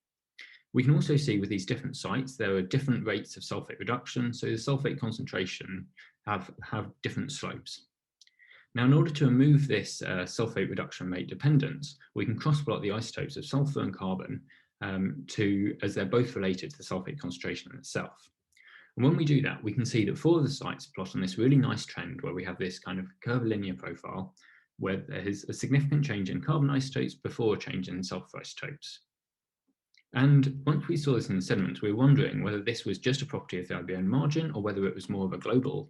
We can also see with these different sites, there are different rates of sulfate reduction, so the sulfate concentration have different slopes. Now, in order to remove this sulfate reduction rate dependence, we can cross-plot the isotopes of sulfur and carbon as they're both related to the sulfate concentration itself. And when we do that, we can see that 4 of the sites plot on this really nice trend where we have this kind of curvilinear profile where there is a significant change in carbon isotopes before a change in sulfur isotopes. And once we saw this in the sediments, we were wondering whether this was just a property of the Iberian margin or whether it was more of a global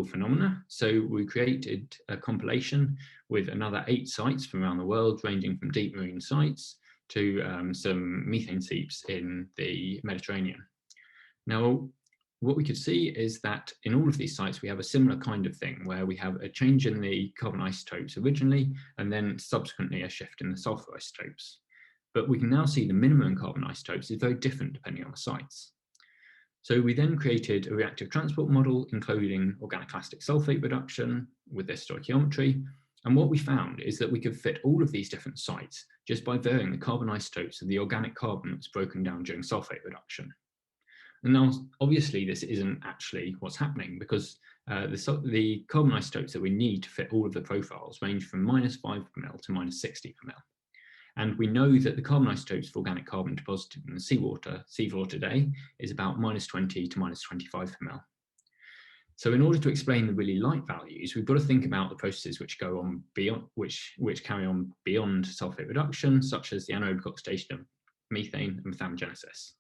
phenomena. So we created a compilation with another 8 sites from around the world, ranging from deep marine sites to some methane seeps in the Mediterranean. Now, what we could see is that in all of these sites, we have a similar kind of thing where we have a change in the carbon isotopes originally, and then subsequently a shift in the sulfur isotopes. but we can now see the minimum carbon isotopes is very different depending on the sites. So we then created a reactive transport model, including organic plastic sulfate reduction with this stoichiometry. And what we found is that we could fit all of these different sites just by varying the carbon isotopes of the organic carbon that's broken down during sulfate reduction. And now, obviously, this isn't actually what's happening, because the carbon isotopes that we need to fit all of the profiles range from -5 per mil to -60 per mil. And we know that the carbon isotopes for organic carbon deposited in the seafloor today is about -20 to -25 per mil. So in order to explain the really light values, we've got to think about the processes which go on beyond, which carry on beyond sulfate reduction, such as the anaerobic oxidation of methane and methanogenesis.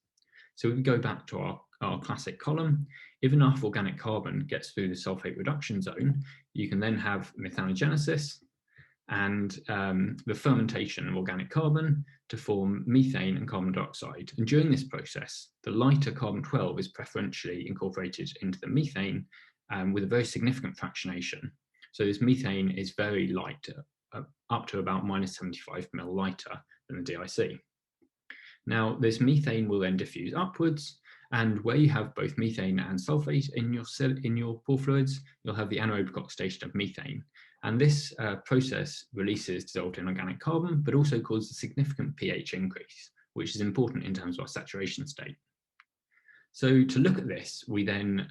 So if we go back to our classic column, if enough organic carbon gets through the sulfate reduction zone, you can then have methanogenesis and the fermentation of organic carbon to form methane and carbon dioxide. And during this process, the lighter carbon-12 is preferentially incorporated into the methane with a very significant fractionation. So this methane is very light, up to about -75 mil lighter than the DIC. Now, this methane will then diffuse upwards, and where you have both methane and sulfate in your pore fluids, you'll have the anaerobic oxidation of methane. And this process releases dissolved inorganic carbon, but also causes a significant pH increase, which is important in terms of our saturation state. So to look at this, we then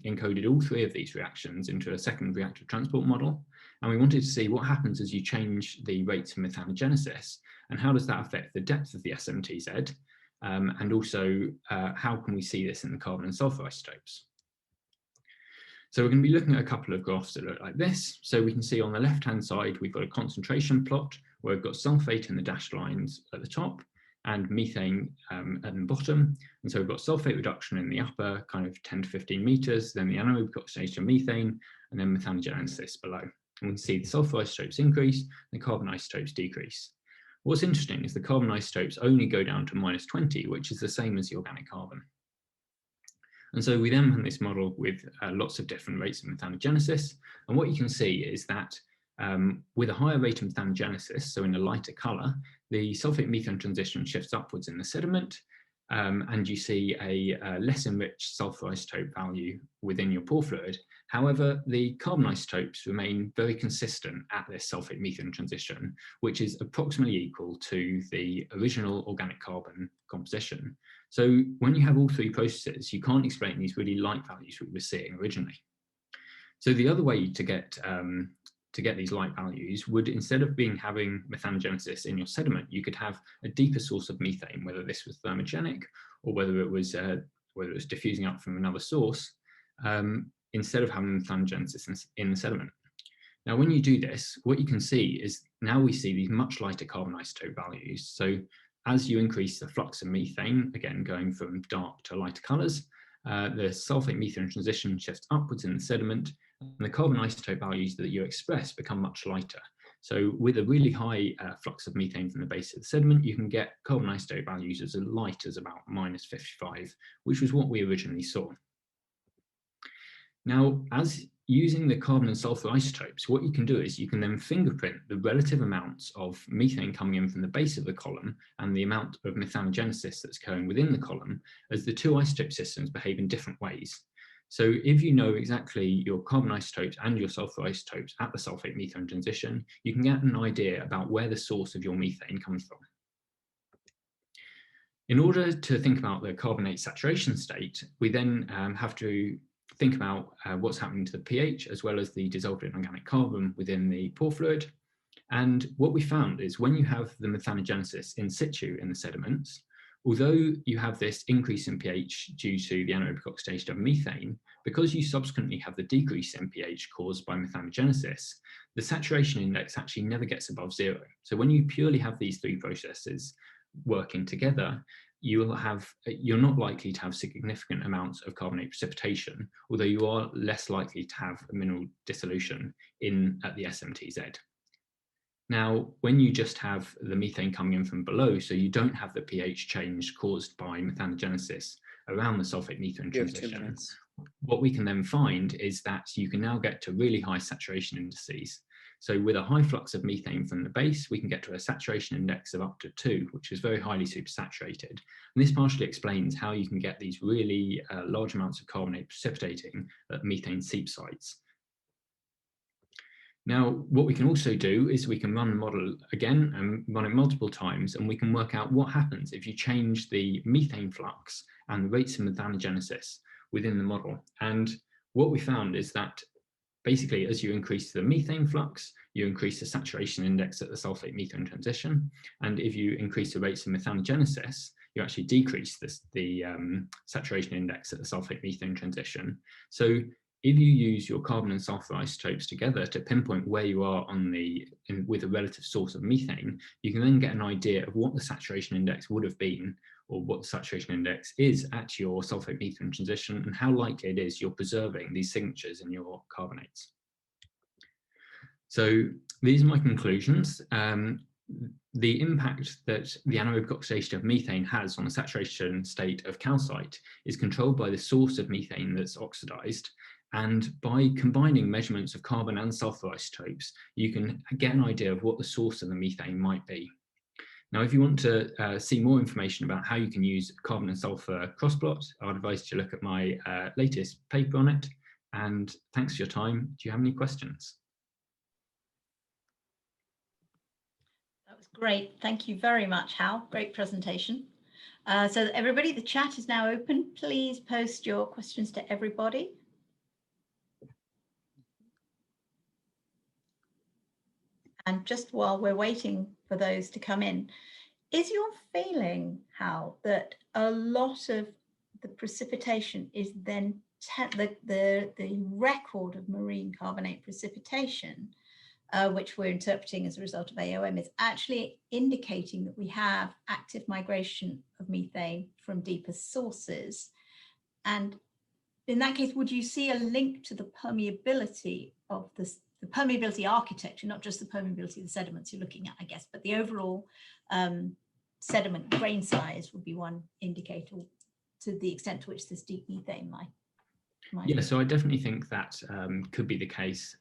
encoded all three of these reactions into a second reactive transport model. And we wanted to see what happens as you change the rates of methanogenesis, and how does that affect the depth of the SMTZ, and also how can we see this in the carbon and sulfur isotopes. So we're going to be looking at a couple of graphs that look like this. So we can see on the left-hand side, we've got a concentration plot where we've got sulfate in the dashed lines at the top and methane at the bottom. And so we've got sulfate reduction in the upper kind of 10 to 15 meters, then the anaerobic oxidation of methane, and then methanogenesis below. And we can see the sulfur isotopes increase, the carbon isotopes decrease. What's interesting is the carbon isotopes only go down to -20, which is the same as the organic carbon. And so we then run this model with lots of different rates of methanogenesis. And what you can see is that with a higher rate of methanogenesis, so in a lighter color, the sulfate methane transition shifts upwards in the sediment, and you see a less enriched sulfur isotope value within your pore fluid. However, the carbon isotopes remain very consistent at this sulfate methane transition, which is approximately equal to the original organic carbon composition. So when you have all three processes, you can't explain these really light values we were seeing originally. So the other way to get these light values would, instead of having methanogenesis in your sediment, you could have a deeper source of methane, whether this was thermogenic or whether it was diffusing up from another source, instead of having methanogenesis in the sediment. Now, when you do this, what you can see is now we see these much lighter carbon isotope values. So as you increase the flux of methane, again, going from dark to lighter colors, the sulfate methane transition shifts upwards in the sediment, and the carbon isotope values that you express become much lighter. So with a really high flux of methane from the base of the sediment, you can get carbon isotope values as light as about -55, which was what we originally saw. Now, as using the carbon and sulfur isotopes, what you can do is you can then fingerprint the relative amounts of methane coming in from the base of the column and the amount of methanogenesis that's occurring within the column as the two isotope systems behave in different ways. So if you know exactly your carbon isotopes and your sulfur isotopes at the sulfate methane transition, you can get an idea about where the source of your methane comes from. In order to think about the carbonate saturation state, we then have to think about what's happening to the pH as well as the dissolved inorganic carbon within the pore fluid. And what we found is when you have the methanogenesis in situ in the sediments, although you have this increase in pH due to the anaerobic oxidation of methane, because you subsequently have the decrease in pH caused by methanogenesis, the saturation index actually never gets above 0. So when you purely have these three processes working together, you're not likely to have significant amounts of carbonate precipitation, although you are less likely to have a mineral dissolution at the SMTZ. Now, when you just have the methane coming in from below, so you don't have the pH change caused by methanogenesis around the sulfate methane transition, what we can then find is that you can now get to really high saturation indices. So with a high flux of methane from the base, we can get to a saturation index of up to 2, which is very highly supersaturated. And this partially explains how you can get these really large amounts of carbonate precipitating at methane seep sites. Now, what we can also do is we can run the model again and run it multiple times, and we can work out what happens if you change the methane flux and the rates of methanogenesis within the model. And what we found is that basically, as you increase the methane flux, you increase the saturation index at the sulfate methane transition. And if you increase the rates of methanogenesis, you actually decrease the saturation index at the sulfate methane transition. So if you use your carbon and sulfur isotopes together to pinpoint where you are on with a relative source of methane, you can then get an idea of what the saturation index would have been, or what the saturation index is at your sulfate methane transition, and how likely it is you're preserving these signatures in your carbonates. So these are my conclusions. The impact that the anaerobic oxidation of methane has on the saturation state of calcite is controlled by the source of methane that's oxidized. And by combining measurements of carbon and sulfur isotopes, you can get an idea of what the source of the methane might be. Now, if you want to see more information about how you can use carbon and sulfur crossplot, I'd advise you to look at my latest paper on it. And thanks for your time. Do you have any questions? That was great. Thank you very much, Hal. Great presentation. So everybody, the chat is now open. Please post your questions to everybody. And just while we're waiting for those to come in, is your feeling, Hal, that a lot of the precipitation is then the record of marine carbonate precipitation, which we're interpreting as a result of AOM, is actually indicating that we have active migration of methane from deeper sources? And in that case, would you see a link to the permeability of the permeability architecture, not just the permeability of the sediments you're looking at, I guess, but the overall sediment grain size would be one indicator to the extent to which this deep methane might. Yeah, so I definitely think that could be the case.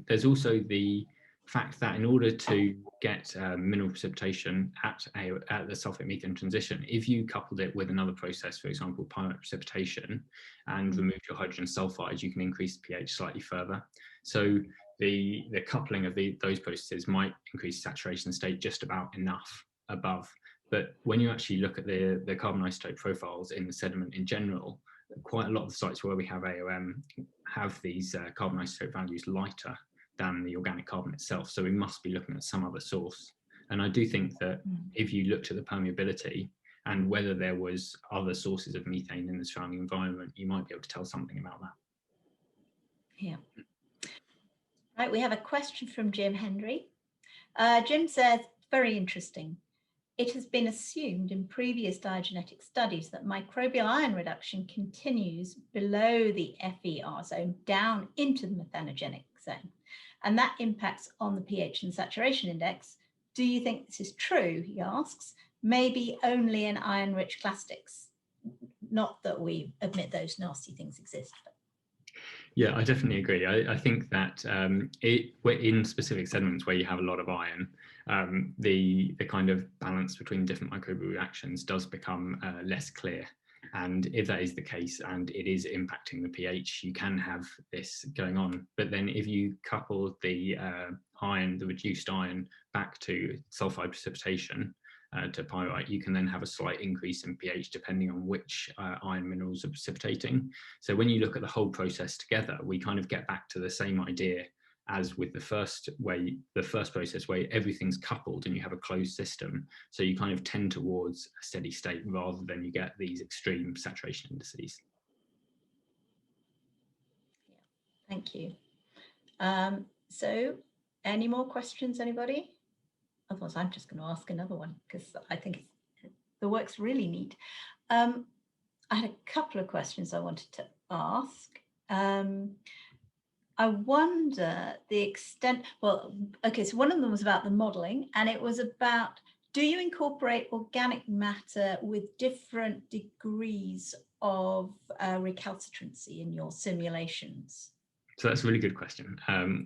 There's also the fact that in order to get mineral precipitation at the sulfate methane transition, if you coupled it with another process, for example, pyrite precipitation, and removed your hydrogen sulfides, you can increase the pH slightly further. So the coupling of those processes might increase saturation state just about enough above. But when you actually look at the carbon isotope profiles in the sediment in general, quite a lot of the sites where we have AOM have these carbon isotope values lighter than the organic carbon itself. So we must be looking at some other source. And I do think that if you looked at the permeability and whether there was other sources of methane in the surrounding environment, you might be able to tell something about that. Yeah. Right, we have a question from Jim Hendry. Jim says, very interesting. It has been assumed in previous diagenetic studies that microbial ion reduction continues below the FER zone down into the methanogenic zone, and that impacts on the pH and saturation index. Do you think this is true, he asks? Maybe only in iron-rich clastics. Not that we admit those nasty things exist. But. Yeah, I definitely agree. I think that in specific sediments where you have a lot of iron, the kind of balance between different microbial reactions does become less clear. And if that is the case and it is impacting the pH, you can have this going on. But then if you couple the iron, the reduced iron, back to sulfide precipitation, to pyrite, you can then have a slight increase in pH depending on which iron minerals are precipitating. So when you look at the whole process together, we kind of get back to the same idea as with the first process where everything's coupled and you have a closed system. So you kind of tend towards a steady state rather than you get these extreme saturation indices. Yeah, thank you. So any more questions, anybody? Otherwise, I'm just going to ask another one because I think the work's really neat. I had a couple of questions I wanted to ask. I wonder the extent, well, okay, so one of them was about the modeling, and it was about, do you incorporate organic matter with different degrees of recalcitrancy in your simulations? So that's a really good question.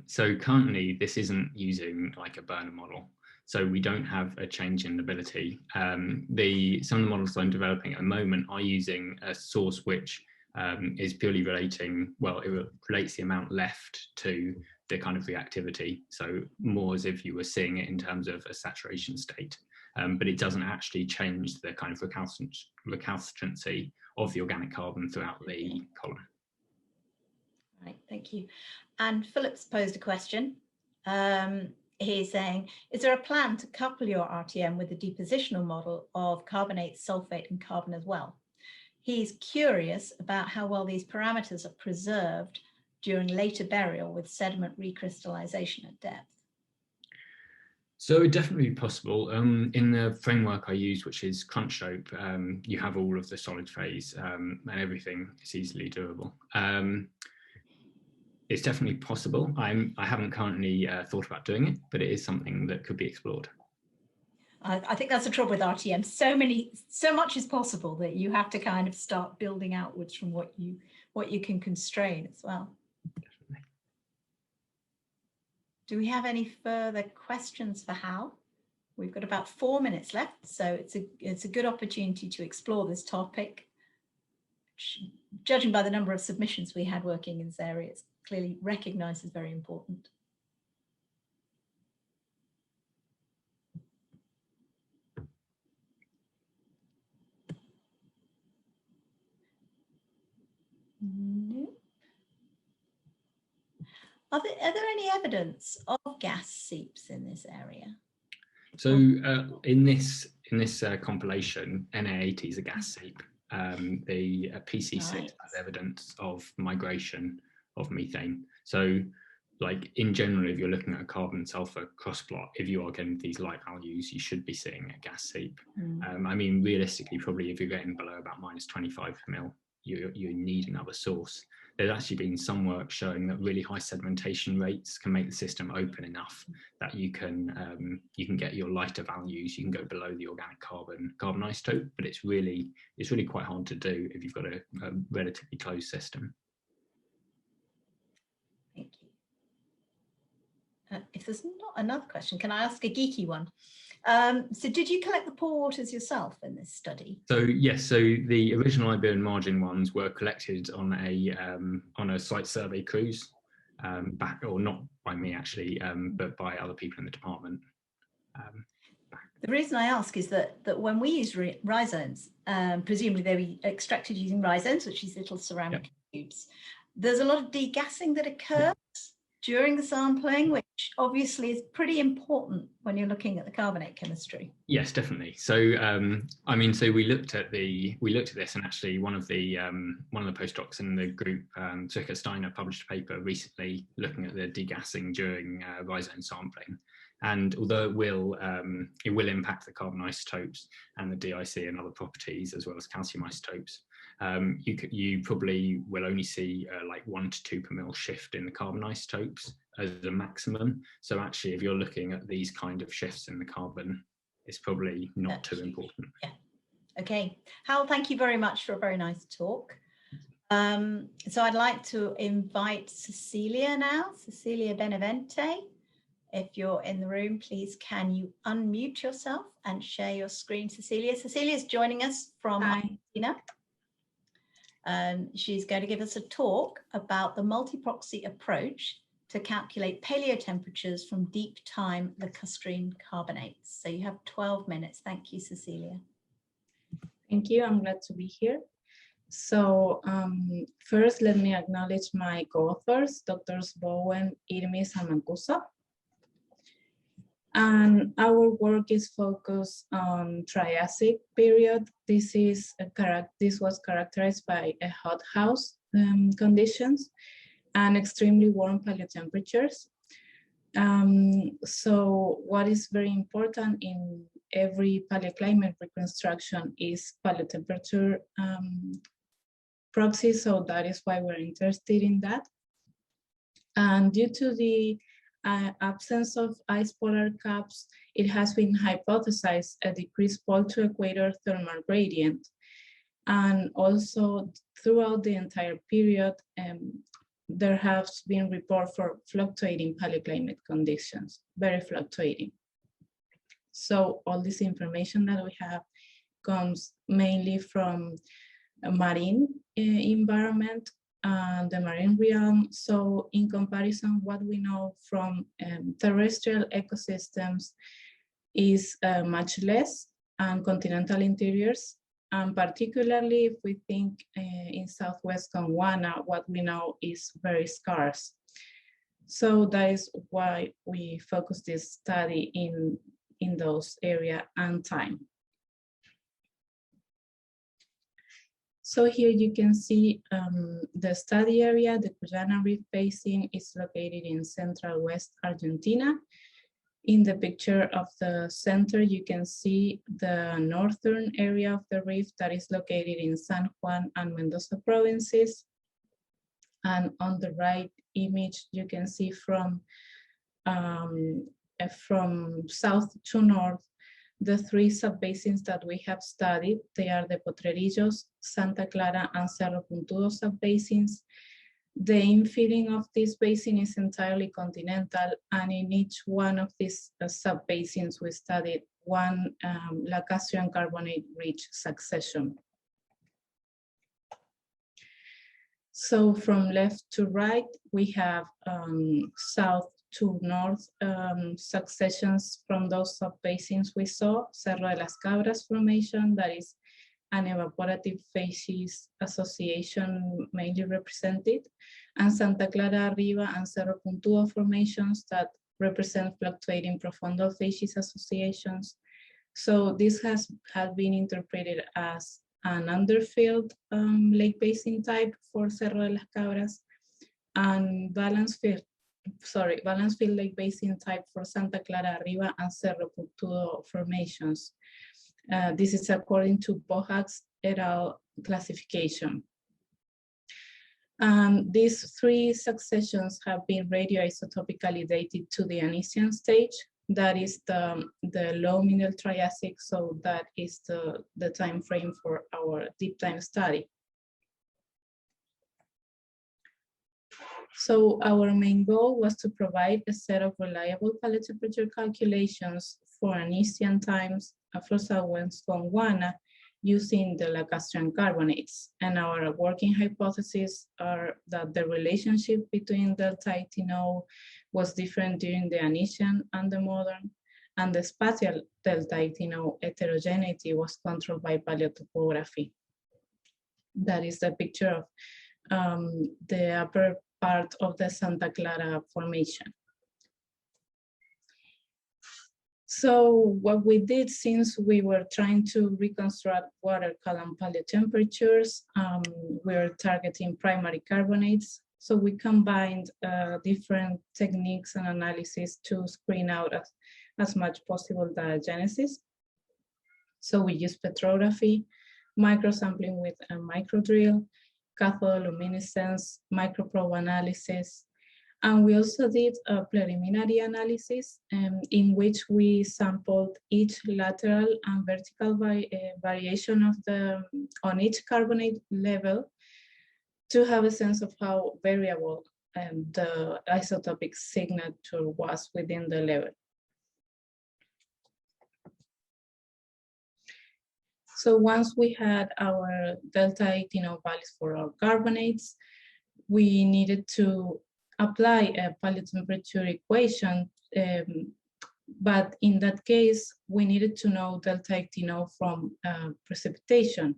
So currently this isn't using like a burner model. So we don't have a change in ability. Some of the models I'm developing at the moment are using a source which is purely relating, well, it relates the amount left to the kind of reactivity. So more as if you were seeing it in terms of a saturation state, but it doesn't actually change the kind of recalcitrancy of the organic carbon throughout the column. Right, thank you. And Philip's posed a question. He's saying, is there a plan to couple your RTM with the depositional model of carbonate, sulfate and carbon as well? He's curious about how well these parameters are preserved during later burial with sediment recrystallization at depth. So it definitely possible. In the framework I use, which is CrunchSoap, you have all of the solid phase and everything is easily doable. It's definitely possible. I haven't currently thought about doing it, but it is something that could be explored. I think that's the trouble with RTM. So much is possible that you have to kind of start building outwards from what you can constrain as well. Definitely. Do we have any further questions for Hal? We've got about 4 minutes left, so it's a good opportunity to explore this topic. Judging by the number of submissions we had working in this area, it's clearly recognised as very important. No. Are there any evidence of gas seeps in this area? So in this compilation, Na80 is a gas seep. The PC6 Right. has evidence of migration of methane. So like in general, if you're looking at a carbon sulfur cross plot, if you are getting these light values, you should be seeing a gas seep. I mean, realistically, probably if you're getting below about -25 per mil, you need another source. There's actually been some work showing that really high sedimentation rates can make the system open enough that you can get your lighter values. You can go below the organic carbon isotope, but it's really quite hard to do if you've got a relatively closed system. Thank you. If there's not another question, can I ask a geeky one? So did you collect the pore waters yourself in this study? So yes, so the original Iberian margin ones were collected on a site survey cruise, or not by me actually, but by other people in the department. The reason I ask is that when we use rhizomes, presumably they were extracted using rhizomes, which is little ceramic tubes. There's a lot of degassing that occurs during the sampling, which obviously is pretty important when you're looking at the carbonate chemistry. Yes, definitely. So I mean, so we looked at this, and actually one of the postdocs in the group, Zwicker Steiner, published a paper recently looking at the degassing during rhizome sampling. And although it will impact the carbon isotopes and the DIC and other properties, as well as calcium isotopes, you probably will only see like 1 to 2 per mil shift in the carbon isotopes as a maximum. So actually, if you're looking at these kind of shifts in the carbon, it's probably not too important. Yeah. Okay. Hal, thank you very much for a very nice talk. So I'd like to invite Cecelia now, Cecelia Benavente. If you're in the room, please can you unmute yourself and share your screen, Cecelia? Cecelia is joining us from Argentina. She's going to give us a talk about the multiproxy approach to calculate paleotemperatures from deep time lacustrine carbonates. So you have 12 minutes. Thank you, Cecelia. Thank you. I'm glad to be here. So first, let me acknowledge my co-authors, Drs. Bowen, Irmis, and Mancuso. And our work is focused on Triassic period. This was characterized by a hothouse conditions and extremely warm paleotemperatures. So what is very important in every paleoclimate reconstruction is paleotemperature proxy. So that is why we're interested in that. And due to the absence of ice polar caps, it has been hypothesized a decreased pole to equator thermal gradient. And also throughout the entire period, there has been report for fluctuating paleoclimate conditions, very fluctuating. So all this information that we have comes mainly from a marine environment and the marine realm. So in comparison, what we know from terrestrial ecosystems is much less, and continental interiors, and particularly if we think in Southwest Gondwana, what we know is very scarce. So that is why we focus this study in those area and time. So here you can see the study area. The Cuyana Reef Basin is located in central west Argentina. In the picture of the center, you can see the northern area of the reef that is located in San Juan and Mendoza provinces. And on the right image, you can see from south to north, the three subbasins that we have studied. They are the Potrerillos, Santa Clara, and Cerro Puntudo subbasins. The infilling of this basin is entirely continental, and in each one of these subbasins, we studied one lacustrine carbonate-rich succession. So from left to right, we have south to north successions from those subbasins we saw. Cerro de las Cabras formation, that is an evaporative facies association mainly represented, and Santa Clara Arriba and Cerro Puntudo formations that represent fluctuating profoundal facies associations. So this has been interpreted as an underfilled lake basin type for Cerro de las Cabras, and balanced field lake basin type for Santa Clara Arriba and Cerro Puntudo formations. This is according to Bochum et al. Classification. These three successions have been radioisotopically dated to the Anisian stage. That is the low middle Triassic, so that is the time frame for our deep time study. So our main goal was to provide a set of reliable paleotemperature calculations for Anisian times for Southwest Gondwana using the lacustrine carbonates. And our working hypotheses are that the relationship between delta 18O was different during the Anisian and the modern, and the spatial delta 18O heterogeneity was controlled by paleotopography. That is the picture of the upper part of the Santa Clara formation. So what we did, since we were trying to reconstruct water column paleotemperatures, we were targeting primary carbonates. So we combined different techniques and analysis to screen out as much possible diagenesis. So we used petrography, microsampling with a microdrill, cathodoluminescence, microprobe analysis. And we also did a preliminary analysis in which we sampled each lateral and vertical variation of on each carbonate level to have a sense of how variable the isotopic signature was within the level. So once we had our delta 18O values for our carbonates, we needed to apply a paleotemperature equation, but in that case, we needed to know delta 18O from precipitation,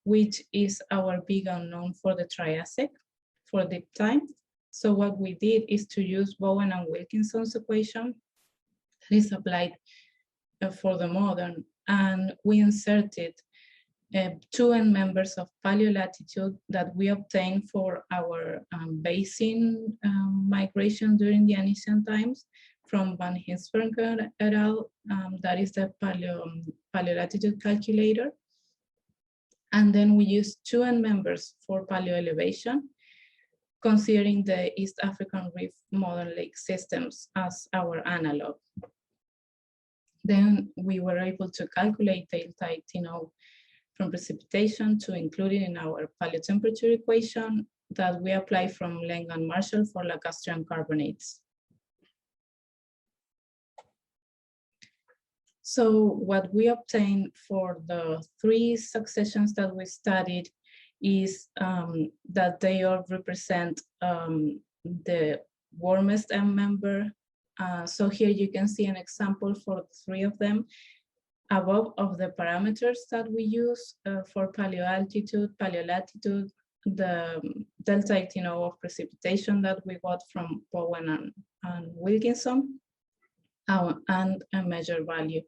which is our big unknown for the Triassic for deep time. So what we did is to use Bowen and Wilkinson's equation that is applied for the modern, and we inserted 2 end members of paleolatitude that we obtained for our basin migration during the Anisian times from Van Hinsberger et al. That is the paleolatitude calculator. And then we used 2 end members for paleoelevation, considering the East African Reef modern lake systems as our analog. Then we were able to calculate delta 18O from precipitation to include it in our paleotemperature equation. that we apply from Leng and Marshall for lacustrine carbonates. So what we obtained for the 3 successions that we studied is that they all represent the warmest end member. So here you can see an example for 3 of them. Above of the parameters that we use for paleoaltitude, paleolatitude, the delta 18 of precipitation that we got from Bowen and Wilkinson, and a measure value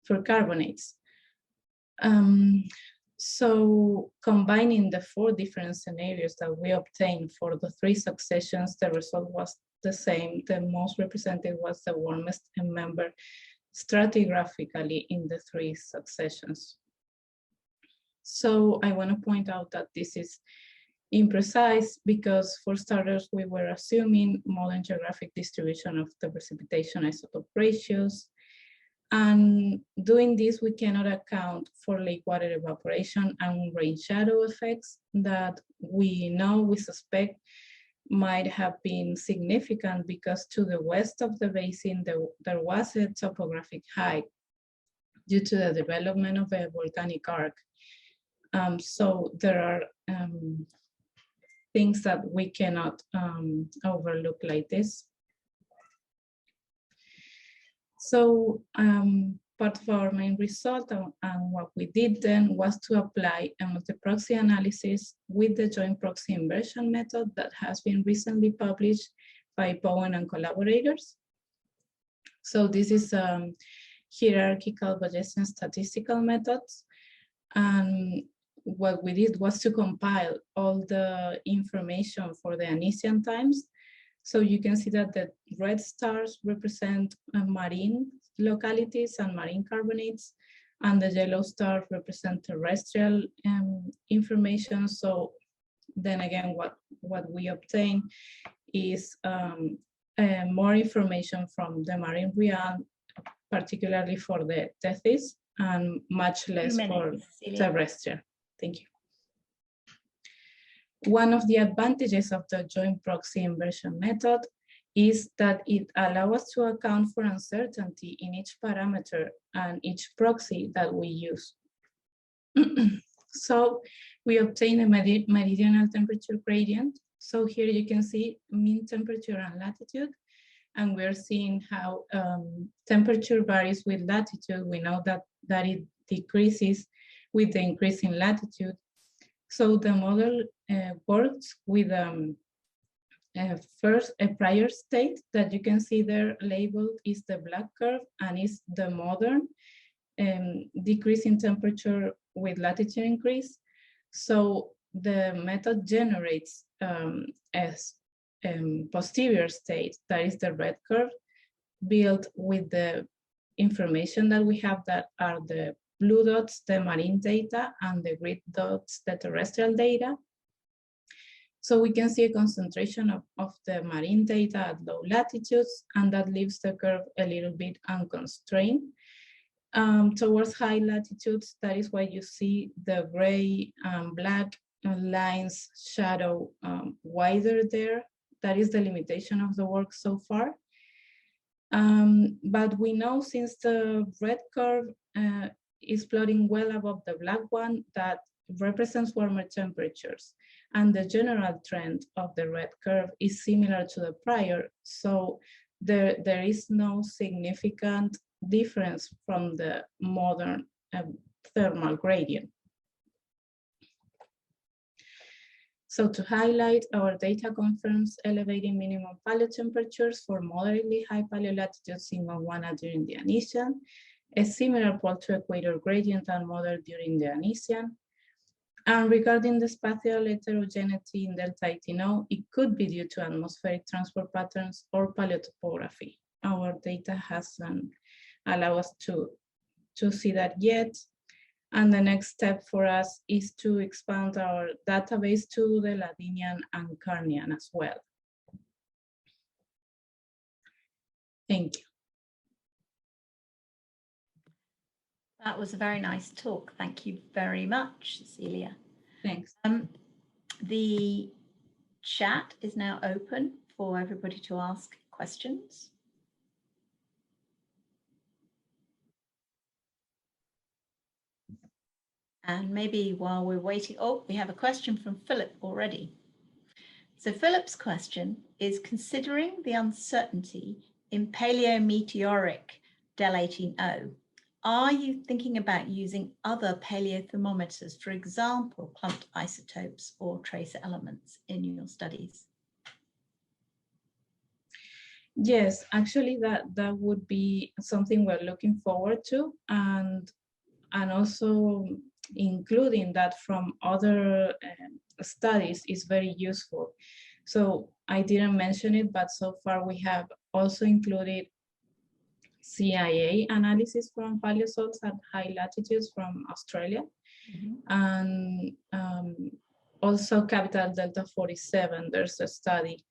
for carbonates. So combining the 4 different scenarios that we obtained for the 3 successions, the result was the same. The most representative was the warmest end member stratigraphically in the 3 successions. So I want to point out that this is imprecise because, for starters, we were assuming modern geographic distribution of the precipitation isotope ratios. And doing this, we cannot account for lake water evaporation and rain shadow effects that we suspect might have been significant because to the west of the basin, there was a topographic high due to the development of a volcanic arc. So there are things that we cannot overlook like this. So part of our main result and what we did then was to apply a multiproxy analysis with the joint proxy inversion method that has been recently published by Bowen and collaborators. So this is hierarchical Bayesian statistical methods. And what we did was to compile all the information for the Anisian times. So you can see that the red stars represent marine localities and marine carbonates, and the yellow stars represent terrestrial information. So then again, what we obtain is more information from the marine realm, particularly for the tethys, and much less for terrestrial. Thank you. One of the advantages of the joint proxy inversion method is that it allows us to account for uncertainty in each parameter and each proxy that we use. So we obtain a meridional temperature gradient. So here you can see mean temperature and latitude, and we're seeing how temperature varies with latitude. We know that it decreases with the increase in latitude. So the model works with first a prior state that you can see there labeled is the black curve and is the modern decrease in temperature with latitude increase. So the method generates a posterior state that is the red curve built with the information that we have that are the blue dots, the marine data, and the green dots, the terrestrial data. So we can see a concentration of the marine data at low latitudes, and that leaves the curve a little bit unconstrained. Towards high latitudes, that is why you see the gray and black lines shadow wider there. That is the limitation of the work so far. But we know since the red curve is plotting well above the black one, that represents warmer temperatures. And the general trend of the red curve is similar to the prior. So there is no significant difference from the modern thermal gradient. So to highlight, our data confirms elevating minimum paleotemperatures for moderately high paleolatitudes in Gondwana during the Anisian, a similar pole to equator gradient and model during the Anisian. And regarding the spatial heterogeneity in delta 18O, it could be due to atmospheric transport patterns or paleotopography. Our data hasn't allowed us to see that yet. And the next step for us is to expand our database to the Ladinian and Carnian as well. Thank you. That was a very nice talk. Thank you very much, Cecelia. Thanks. The chat is now open for everybody to ask questions. And maybe while we're waiting, oh, we have a question from Philip already. So Philip's question is, considering the uncertainty in paleometeoric Del 18O, are you thinking about using other paleothermometers, for example, clumped isotopes or tracer elements in your studies? Yes, actually that would be something we're looking forward to, and also including that from other studies is very useful. So I didn't mention it, but so far we have also included CIA analysis from paleosalts at high latitudes from Australia, and also capital Delta 47. There's a study.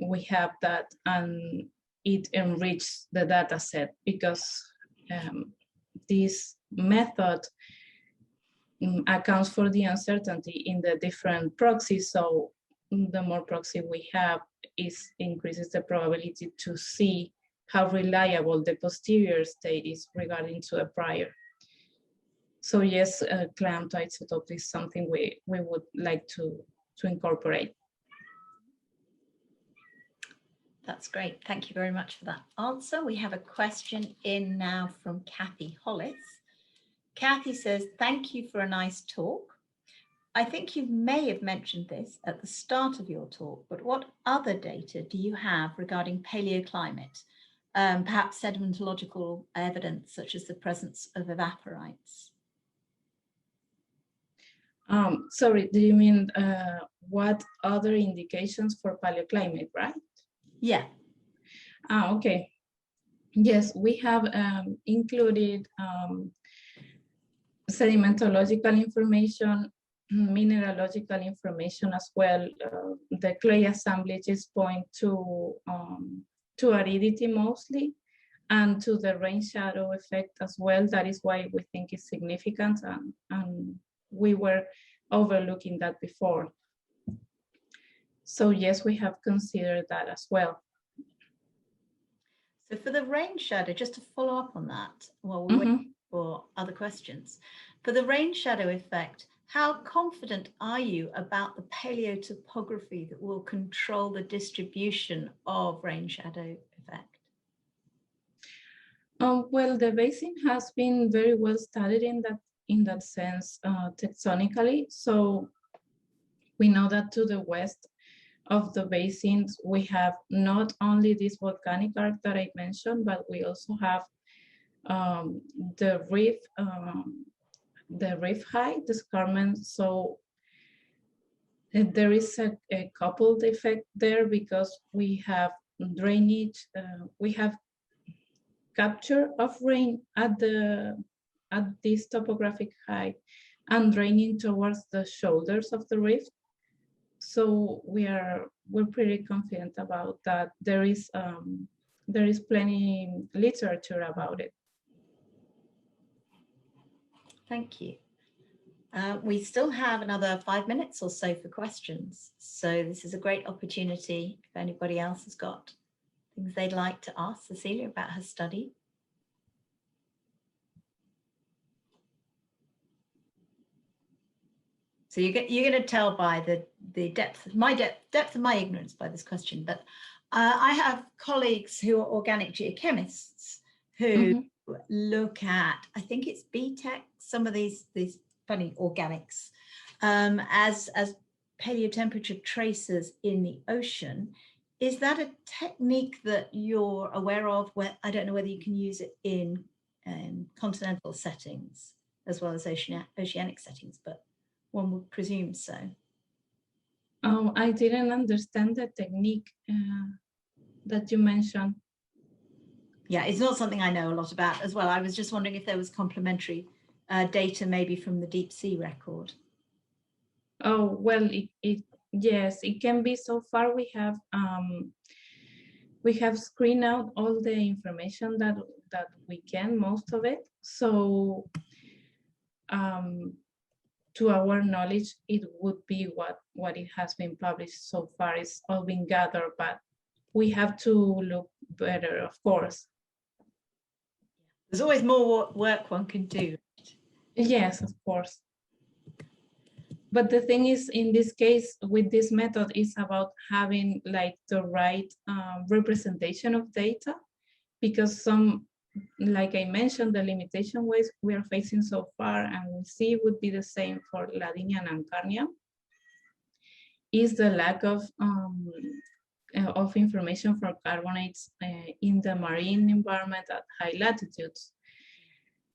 We have that, and it enriches the data set because this method accounts for the uncertainty in the different proxies. So the more proxy we have increases the probability to see how reliable the posterior state is regarding to the prior. So yes, clamped isotope is something we would like to incorporate. That's great. Thank you very much for that answer. We have a question in now from Kathy Hollis. Kathy says, thank you for a nice talk. I think you may have mentioned this at the start of your talk, but what other data do you have regarding paleoclimate? Perhaps sedimentological evidence, such as the presence of evaporites? Sorry, do you mean what other indications for paleoclimate, right? Yeah. Okay. Yes, we have included sedimentological information, mineralogical information as well. The clay assemblages point to aridity mostly, and to the rain shadow effect as well. That is why we think it's significant, and we were overlooking that before. So yes, we have considered that as well. So for the rain shadow, just to follow up on that, while we're waiting for other questions, for the rain shadow effect, how confident are you about the paleotopography that will control the distribution of rain shadow effect? Well, the basin has been very well studied in that sense tectonically. So we know that to the west of the basins, we have not only this volcanic arc that I mentioned, but we also have the reef height, the escarpment. So there is a coupled effect there, because we have drainage, we have capture of rain at this topographic height and draining towards the shoulders of the reef. So we're pretty confident about that. There is plenty literature about it. Thank you. We still have another 5 minutes or so for questions. So this is a great opportunity if anybody else has got things they'd like to ask Cecelia about her study. So you're going to tell by the depth of my ignorance by this question, but I have colleagues who are organic geochemists who look at, I think it's BTEC, some of these funny organics as paleotemperature tracers in the ocean. Is that a technique that you're aware of? Where I don't know whether you can use it in continental settings as well as oceanic settings, but one would presume so. Oh, I didn't understand the technique that you mentioned. Yeah, it's not something I know a lot about as well. I was just wondering if there was complementary data maybe from the deep sea record. Oh, well, yes, it can be. So far we have screened out all the information that we can, most of it. So to our knowledge, it would be what it has been published so far. It's all been gathered, but we have to look better, of course. There's always more work one can do. Yes, of course. But the thing is, in this case, with this method, it's about having like the right representation of data, because some, like I mentioned, the limitation ways we are facing so far, and we see would be the same for Ladinian and Carnium, is the lack of information for carbonates in the marine environment at high latitudes.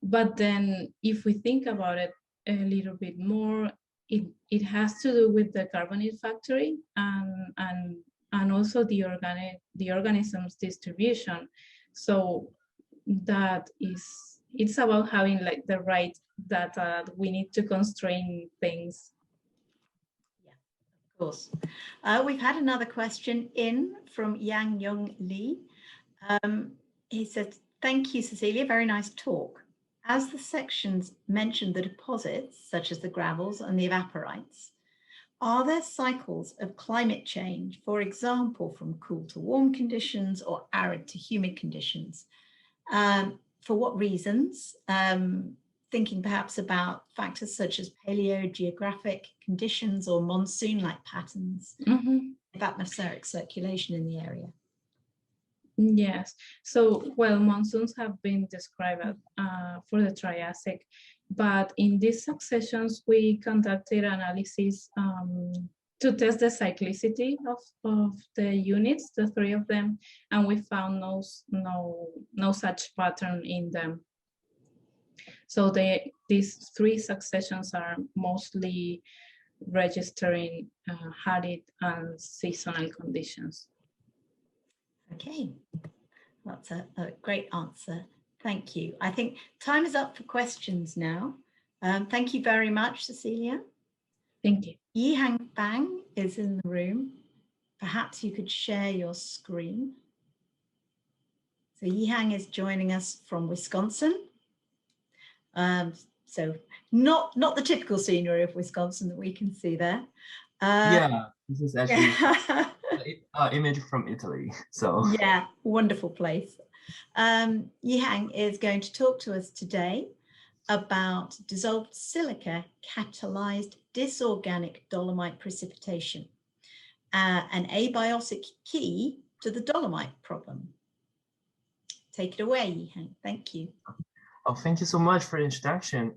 But then if we think about it a little bit more, it has to do with the carbonate factory and also the organism's distribution. So that it's about having like the right data. We need to constrain things. Yeah, of course. We've had another question in from Yang Young Lee. He said, "Thank you, Cecelia, very nice talk. As the sections mentioned the deposits, such as the gravels and the evaporites, are there cycles of climate change, for example, from cool to warm conditions or arid to humid conditions? For what reasons? Thinking perhaps about factors such as paleogeographic conditions or monsoon-like patterns, of atmospheric circulation in the area." Yes, so well, monsoons have been described for the Triassic, but in these successions we conducted analysis to test the cyclicity of the units, the three of them, and we found no such pattern in them. So these three successions are mostly registering arid and seasonal conditions. Okay, that's a great answer. Thank you. I think time is up for questions now. Thank you very much, Cecelia. Thank you. Yihang Fang is in the room. Perhaps you could share your screen. So Yihang is joining us from Wisconsin. So not the typical scenery of Wisconsin that we can see there. Yeah, this is actually image from Italy. So yeah, wonderful place. Yihang is going to talk to us today about dissolved silica catalyzed disorganic dolomite precipitation, an abiotic key to the dolomite problem. Take it away, Yihang. Thank you. Oh, thank you so much for the introduction.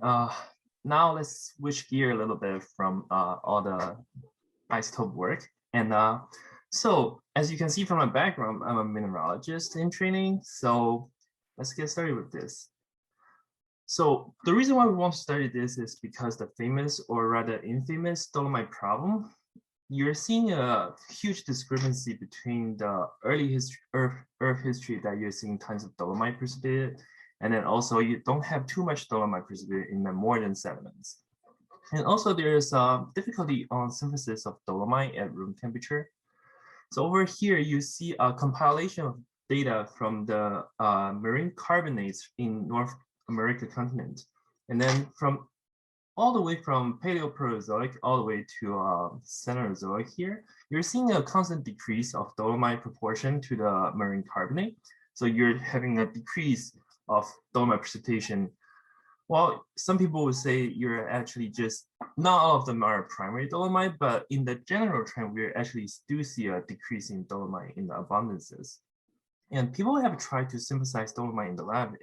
Now let's switch gear a little bit from all the isotope work. And so as you can see from my background, I'm a mineralogist in training. So let's get started with this. So the reason why we want to study this is because the famous, or rather infamous, dolomite problem, you're seeing a huge discrepancy between the early Earth history that you're seeing tons of dolomite precipitated, and then also you don't have too much dolomite precipitated in the more than sediments. And also there's difficulty on synthesis of dolomite at room temperature. So over here, you see a compilation of data from the marine carbonates in North America continent. And then from all the way from Paleoproterozoic all the way to Cenozoic here, you're seeing a constant decrease of dolomite proportion to the marine carbonate. So you're having a decrease of dolomite precipitation. Well, some people would say you're actually just, not all of them are primary dolomite, but in the general trend, we actually do see a decrease in dolomite in the abundances. And people have tried to synthesize dolomite in the lab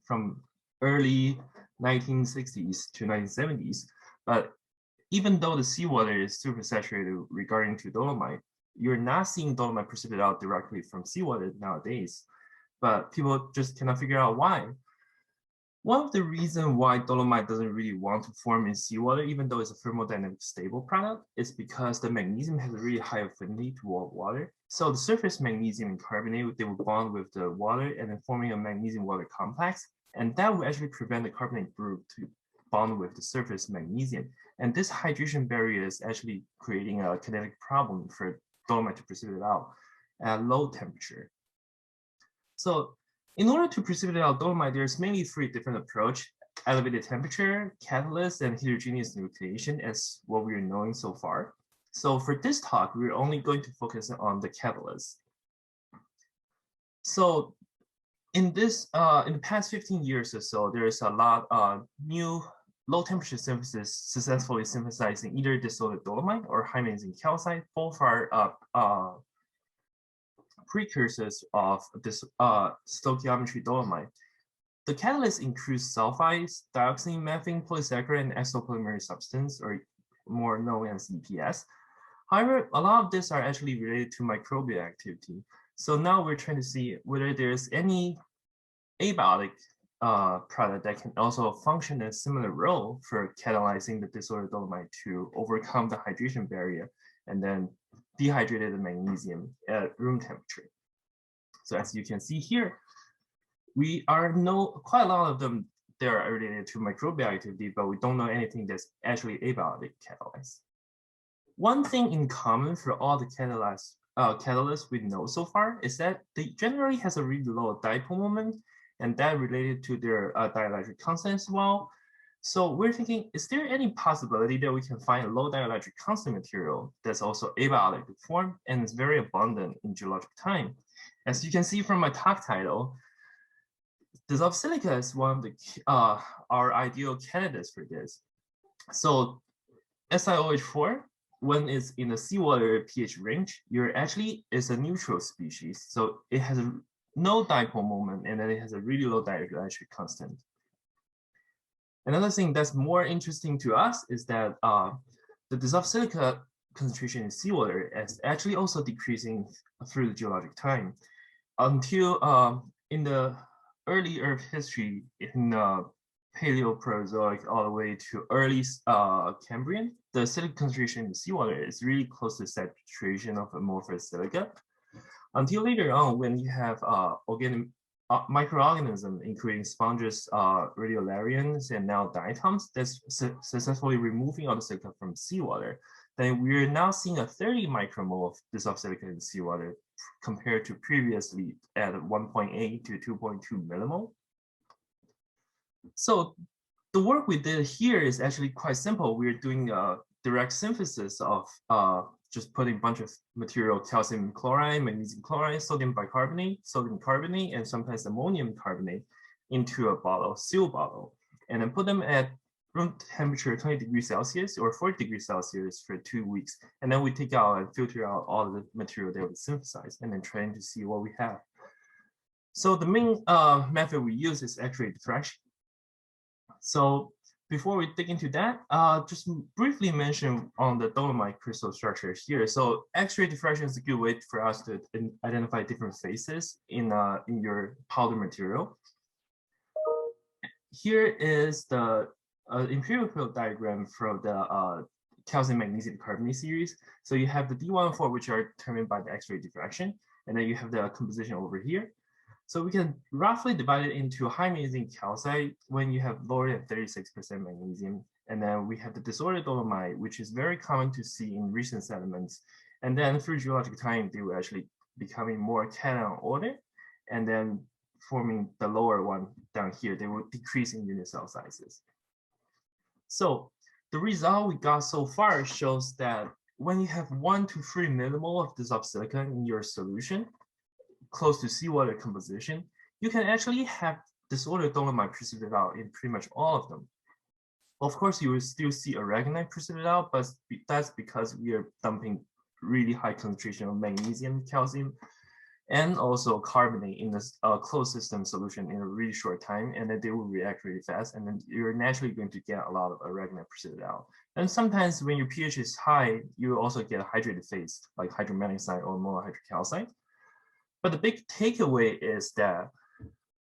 from early 1960s to 1970s. But even though the seawater is super saturated regarding to dolomite, you're not seeing dolomite precipitate out directly from seawater nowadays. But people just cannot figure out why. One of the reasons why dolomite doesn't really want to form in seawater, even though it's a thermodynamic stable product, is because the magnesium has a really high affinity toward water. So the surface magnesium and carbonate, they will bond with the water and then forming a magnesium-water complex. And that will actually prevent the carbonate group to bond with the surface magnesium. And this hydration barrier is actually creating a kinetic problem for dolomite to precipitate out at low temperature. So in order to precipitate out dolomite, there's mainly three different approaches. elevated temperature, catalyst, and heterogeneous nucleation as what we're knowing so far. So for this talk, we're only going to focus on the catalyst. So in this, in the past 15 years or so, there's a lot of new low temperature synthesis successfully synthesizing either disordered dolomite or high magnesium calcite. Both are precursors of this stoichiometry dolomite. The catalyst includes sulfides, dioxin, methane, polysaccharide, and exopolymerase substance, or more known as EPS. However, a lot of these are actually related to microbial activity. So now we're trying to see whether there's any abiotic product that can also function a similar role for catalyzing the disordered dolomite to overcome the hydration barrier and then dehydrated the magnesium at room temperature. So as you can see here, we know quite a lot of them, they are related to microbial activity, but we don't know anything that's actually abiotic catalyzed. One thing in common for all the catalysts we know so far is that they generally has a really low dipole moment, and that related to their dielectric constant as well. So we're thinking, is there any possibility that we can find a low dielectric constant material that's also abiotic to form and is very abundant in geologic time? As you can see from my talk title, dissolved silica is one of the our ideal candidates for this. So SiOH4, when it's in the seawater pH range, you're actually is a neutral species. So it has no dipole moment, and then it has a really low dielectric constant. Another thing that's more interesting to us is that the dissolved silica concentration in seawater is actually also decreasing through the geologic time. Until in the early Earth history, in Paleoproterozoic all the way to early Cambrian, the silica concentration in seawater is really close to saturation of amorphous silica. Until later on, when you have microorganisms, including sponges, radiolarians, and now diatoms, that's successfully removing all the silica from seawater, then we're now seeing a 30 micromole of dissolved silica in seawater compared to previously at 1.8 to 2.2 millimole. So the work we did here is actually quite simple. We're doing a direct synthesis of just putting a bunch of material, calcium chloride, magnesium chloride, sodium bicarbonate, sodium carbonate, and sometimes ammonium carbonate into a bottle, seal bottle, and then put them at room temperature 20 degrees Celsius or 40 degrees Celsius for 2 weeks. And then we take out and filter out all the material that we synthesized and then trying to see what we have. So the main method we use is X-ray diffraction. So before we dig into that, just briefly mention on the dolomite crystal structure here. So X-ray diffraction is a good way for us to identify different phases in your powder material. Here is the empirical diagram from the calcium magnesium carbonate series. So you have the D1 which are determined by the X-ray diffraction, and then you have the composition over here. So we can roughly divide it into high magnesium calcite when you have lower than 36% magnesium. And then we have the disordered dolomite, which is very common to see in recent sediments. And then through geologic time, they will actually becoming more cation order. And then forming the lower one down here, they will decrease in unit cell sizes. So the result we got so far shows that when you have 1 to 3 millimole of dissolved silica in your solution, close to seawater composition, you can actually have disordered dolomite precipitated out in pretty much all of them. Of course, you will still see aragonite precipitated out, but that's because we are dumping really high concentration of magnesium, calcium, and also carbonate in this closed system solution in a really short time, and then they will react really fast, and then you're naturally going to get a lot of aragonite precipitated out. And sometimes when your pH is high, you also get a hydrated phase, like hydromagnesite or monohydrocalcite. But the big takeaway is that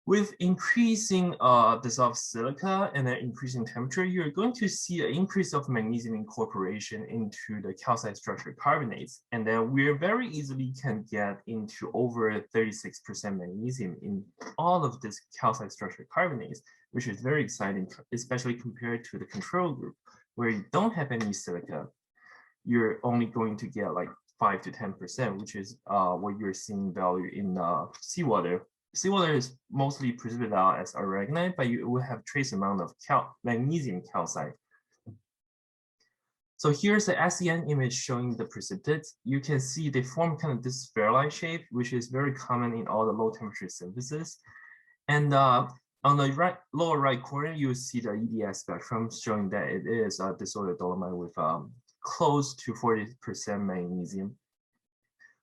with increasing dissolved silica and then increasing temperature, you're going to see an increase of magnesium incorporation into the calcite structured carbonates. And then we very easily can get into over 36% magnesium in all of this calcite structured carbonates, which is very exciting, especially compared to the control group, where you don't have any silica. You're only going to get like 5 to 10%, which is what you're seeing value in seawater seawater is mostly precipitated out as aragonite, but you will have trace amount of magnesium calcite. So here's the SEM image showing the precipitates. You can see they form kind of this sphere-like shape, which is very common in all the low temperature synthesis. And on the lower right corner, you will see the EDS spectrum showing that it is a disordered dolomite with close to 40% magnesium.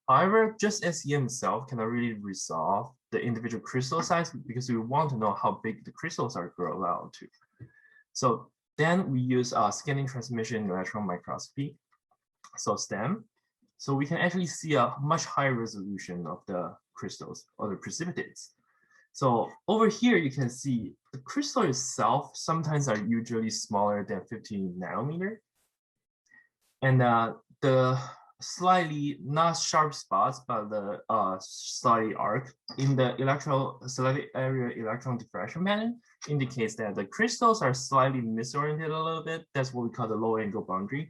However, just SEM itself cannot really resolve the individual crystal size because we want to know how big the crystals are grown out to. So then we use scanning transmission electron microscopy, so STEM. So we can actually see a much higher resolution of the crystals or the precipitates. So over here, you can see the crystal itself sometimes are usually smaller than 15 nanometer. And the slightly not sharp spots, but the slightly arc in the selected area electron diffraction pattern indicates that the crystals are slightly misoriented a little bit. That's what we call the low angle boundary.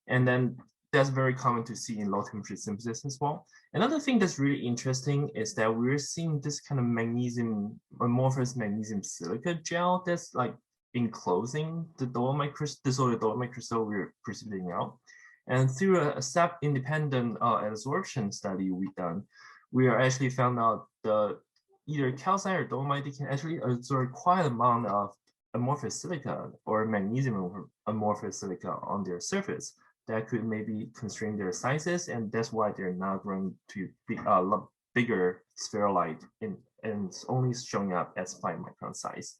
And then that's very common to see in low temperature synthesis as well. Another thing that's really interesting is that we're seeing this kind of magnesium, amorphous magnesium silica gel that's like enclosing the dolomite crystal, disordered dolomite crystal we're precipitating out. And through a step-independent adsorption study we've done, we are actually found out the either calcite or dolomite can actually absorb quite an amount of amorphous silica or magnesium amorphous silica on their surface. That could maybe constrain their sizes, and that's why they're now growing to be a lot bigger sphere-like and it's only showing up as 5 micron size.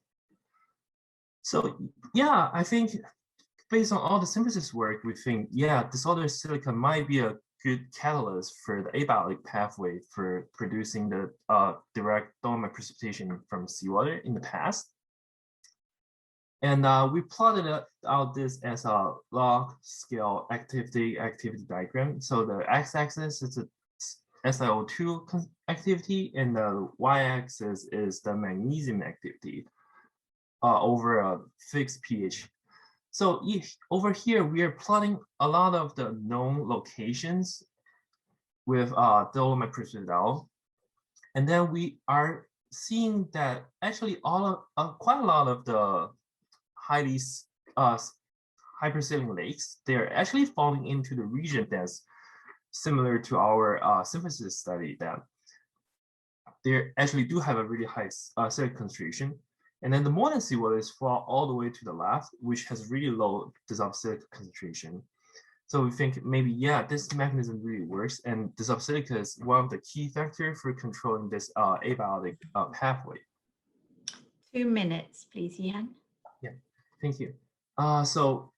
So yeah, I think based on all the synthesis work, we think, yeah, disordered silica might be a good catalyst for the abiotic pathway for producing the direct dolomite precipitation from seawater in the past. And we plotted out this as a log scale activity diagram. So the x-axis is the SiO2 activity, and the y-axis is the magnesium activity over a fixed pH. So over here, we are plotting a lot of the known locations with dolomite precipitated. And then we are seeing that actually quite a lot of the highly hypersaline lakes, they're actually falling into the region that's similar to our synthesis study, that they actually do have a really high silica concentration. And then the modern seawater is fall all the way to the left, which has really low dissolved silica concentration. So we think maybe, yeah, this mechanism really works, and dissolved silica is one of the key factors for controlling this abiotic pathway. 2 minutes, please, Yihang. Yeah, thank you. So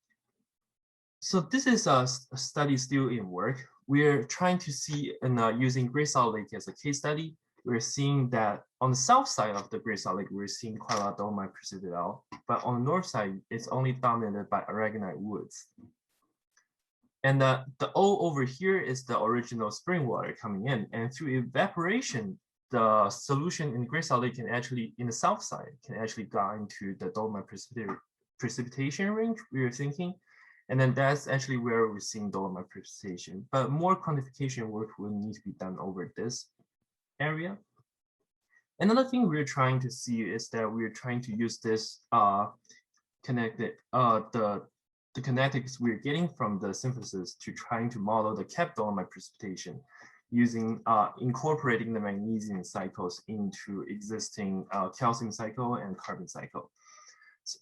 this is a study still in work. We're trying to see, and using Great Salt Lake as a case study, we're seeing that on the south side of the Great Salt Lake, we're seeing quite a lot of dolomite precipitated out, but on the north side, it's only dominated by aragonite woods. And the O over here is the original spring water coming in, and through evaporation, the solution in Great Salt Lake can actually, in the south side, can actually go into the dolomite precipitation range we were thinking. And then that's actually where we're seeing dolomite precipitation. But more quantification work will need to be done over this area. Another thing we're trying to see is that we're trying to use this the kinetics we're getting from the synthesis to trying to model the capped dolomite precipitation using incorporating the magnesium cycles into existing calcium cycle and carbon cycle.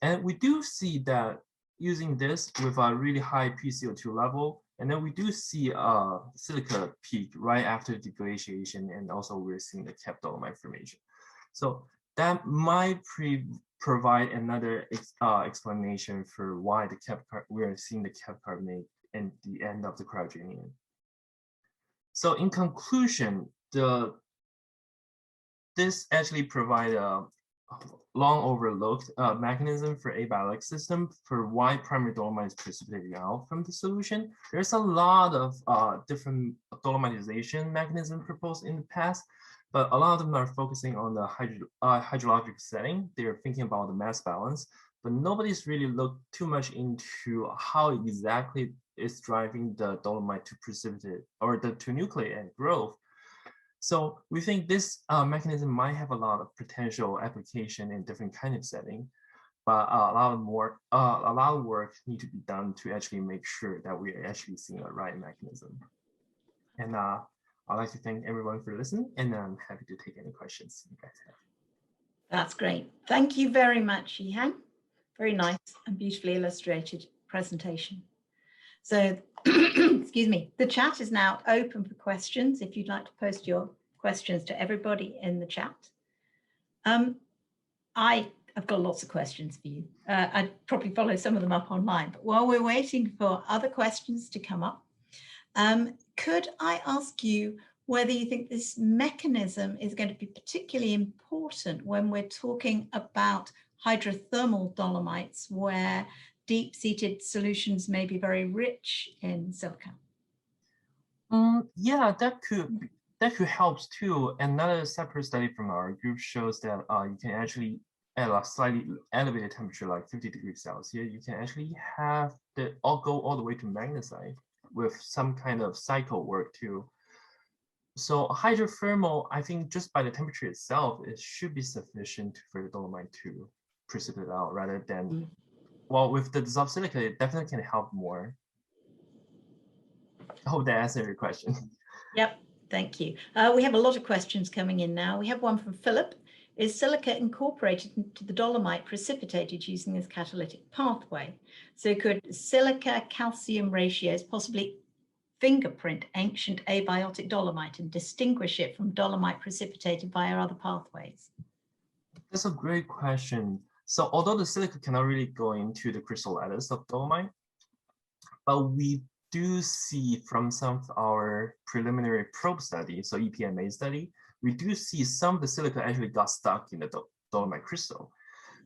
And we do see that using this with a really high PCO2 level, and then we do see a silica peak right after deglaciation, and also we're seeing the capped dolomite formation. So that might provide another explanation for why we are seeing the capped carbonate at the end of the cryogenian. So in conclusion, this actually provides a long overlooked mechanism for abiotic system for why primary dolomite is precipitating out from the solution. There's a lot of different dolomitization mechanisms proposed in the past, but a lot of them are focusing on the hydrologic setting. They're thinking about the mass balance, but nobody's really looked too much into how exactly it's driving the dolomite to precipitate or to nucleate and growth. So we think this mechanism might have a lot of potential application in different kind of setting, but a lot of work need to be done to actually make sure that we are actually seeing a right mechanism. And I'd like to thank everyone for listening, and I'm happy to take any questions you guys have. That's great. Thank you very much, Yihang. Very nice and beautifully illustrated presentation. So, excuse me, the chat is now open for questions if you'd like to post your questions to everybody in the chat. I've got lots of questions for you. I'd probably follow some of them up online, but while we're waiting for other questions to come up, could I ask you whether you think this mechanism is going to be particularly important when we're talking about hydrothermal dolomites, where deep-seated solutions may be very rich in silica? Yeah, that could help too. Another separate study from our group shows that you can actually, at a slightly elevated temperature, like 50 degrees Celsius, you can actually have go all the way to magnesite with some kind of cycle work too. So hydrothermal, I think just by the temperature itself, it should be sufficient for the dolomite to precipitate out, rather than, well, with the dissolved silica, it definitely can help more. I hope that answered your question. Yep, thank you. We have a lot of questions coming in now. We have one from Philip. Is silica incorporated into the dolomite precipitated using this catalytic pathway? So could silica calcium ratios possibly fingerprint ancient abiotic dolomite and distinguish it from dolomite precipitated via other pathways? That's a great question. So although the silica cannot really go into the crystal lattice of dolomite, but we do see from some of our preliminary probe study, so EPMA study, we do see some of the silica actually got stuck in the dolomite crystal.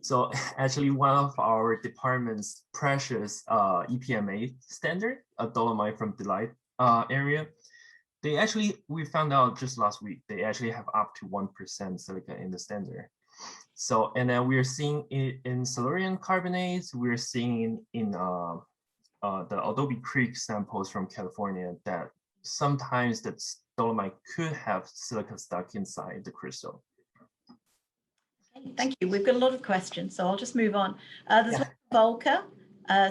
So actually one of our department's precious EPMA standard, a dolomite from Delight area, we found out just last week, they actually have up to 1% silica in the standard. So, and then we're seeing it in Silurian carbonates, we're seeing in the Adobe Creek samples from California that sometimes the dolomite could have silica stuck inside the crystal. Okay, thank you. We've got a lot of questions, so I'll just move on. There's one Volker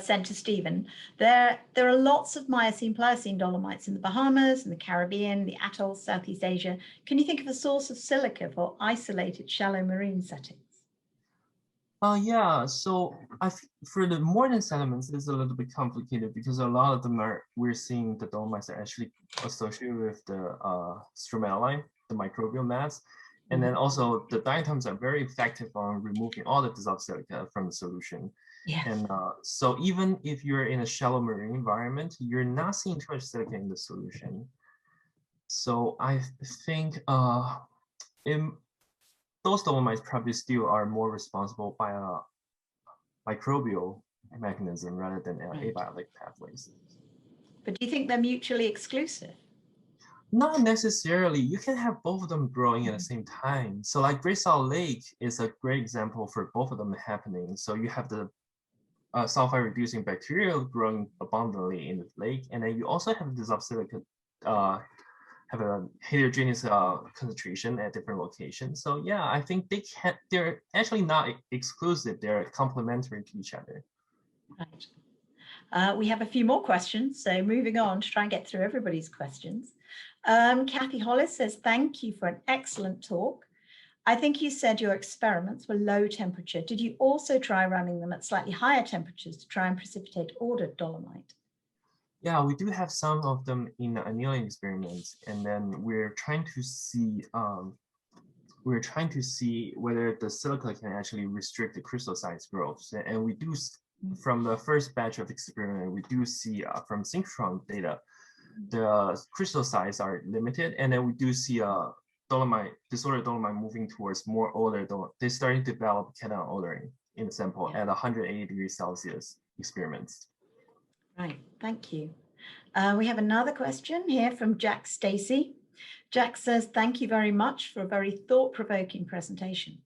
sent to Stephen. There are lots of Miocene-Pliocene dolomites in the Bahamas, in the Caribbean, the atolls, Southeast Asia. Can you think of a source of silica for isolated shallow marine settings? Yeah, so for the modern sediments, it's a little bit complicated because a lot of them we're seeing the dolomites are actually associated with the stromatolite, the microbial mats. And then also the diatoms are very effective on removing all the dissolved silica from the solution. Yeah. And so even if you're in a shallow marine environment, you're not seeing too much silica in the solution. So I think those dolomites probably still are more responsible by a microbial mechanism rather than abiotic pathways. But do you think they're mutually exclusive? Not necessarily. You can have both of them growing at the same time. So like Bristol Lake is a great example for both of them happening. So you have the sulfur reducing bacteria growing abundantly in the lake, and then you also have the dissolved silica have a heterogeneous concentration at different locations. So yeah, I think they're actually not exclusive, they're complementary to each other. Right. We have a few more questions, so moving on to try and get through everybody's questions. Kathy Hollis says, thank you for an excellent talk. I think you said your experiments were low temperature. Did you also try running them at slightly higher temperatures to try and precipitate ordered dolomite? Yeah, we do have some of them in the annealing experiments, and then we're trying to see whether the silica can actually restrict the crystal size growth. And we do, from the first batch of experiment, we do see from synchrotron data, the crystal size are limited, and then we do see disordered dolomite moving towards more older dolomite. They're starting to develop cation ordering in the sample at 180 degrees Celsius experiments. Right, thank you. We have another question here from Jack Stacey. Jack says, thank you very much for a very thought-provoking presentation.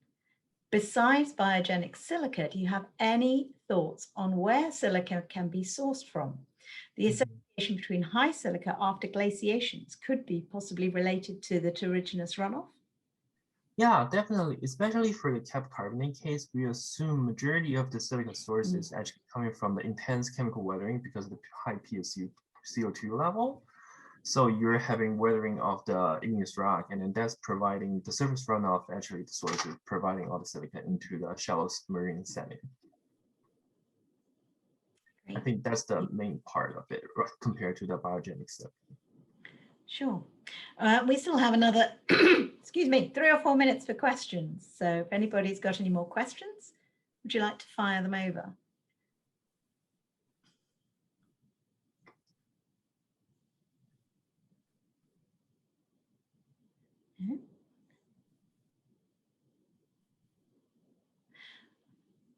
Besides biogenic silica, do you have any thoughts on where silica can be sourced from? The association between high silica after glaciations could be possibly related to the terrigenous runoff? Yeah, definitely. Especially for the capped carbonate case, we assume majority of the silica source is actually coming from the intense chemical weathering because of the high pH CO2 level. So you're having weathering of the igneous rock, and then that's providing the surface runoff, actually the source is providing all the silica into the shallow marine setting. I think that's the main part of it compared to the biogenic stuff. Sure. We still have another, excuse me, 3 or 4 minutes for questions. So if anybody's got any more questions, would you like to fire them over?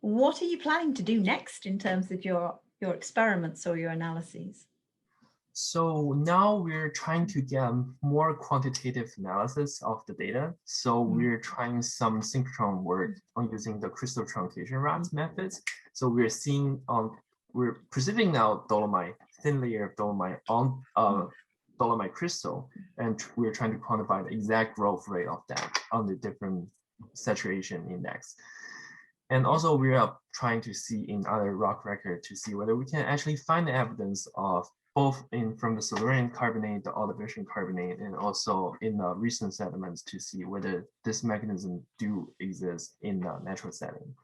What are you planning to do next in terms of your experiments or your analyses? So now we're trying to get more quantitative analysis of the data. So we're trying some synchrotron work on using the crystal truncation rods methods. So we're seeing we're precipitating out dolomite, thin layer of dolomite on dolomite crystal, and we're trying to quantify the exact growth rate of that on the different saturation index. And also we are trying to see in other rock record to see whether we can actually find the evidence of both from the Silurian carbonate, the Ordovician carbonate, and also in the recent sediments to see whether this mechanism do exist in the natural setting.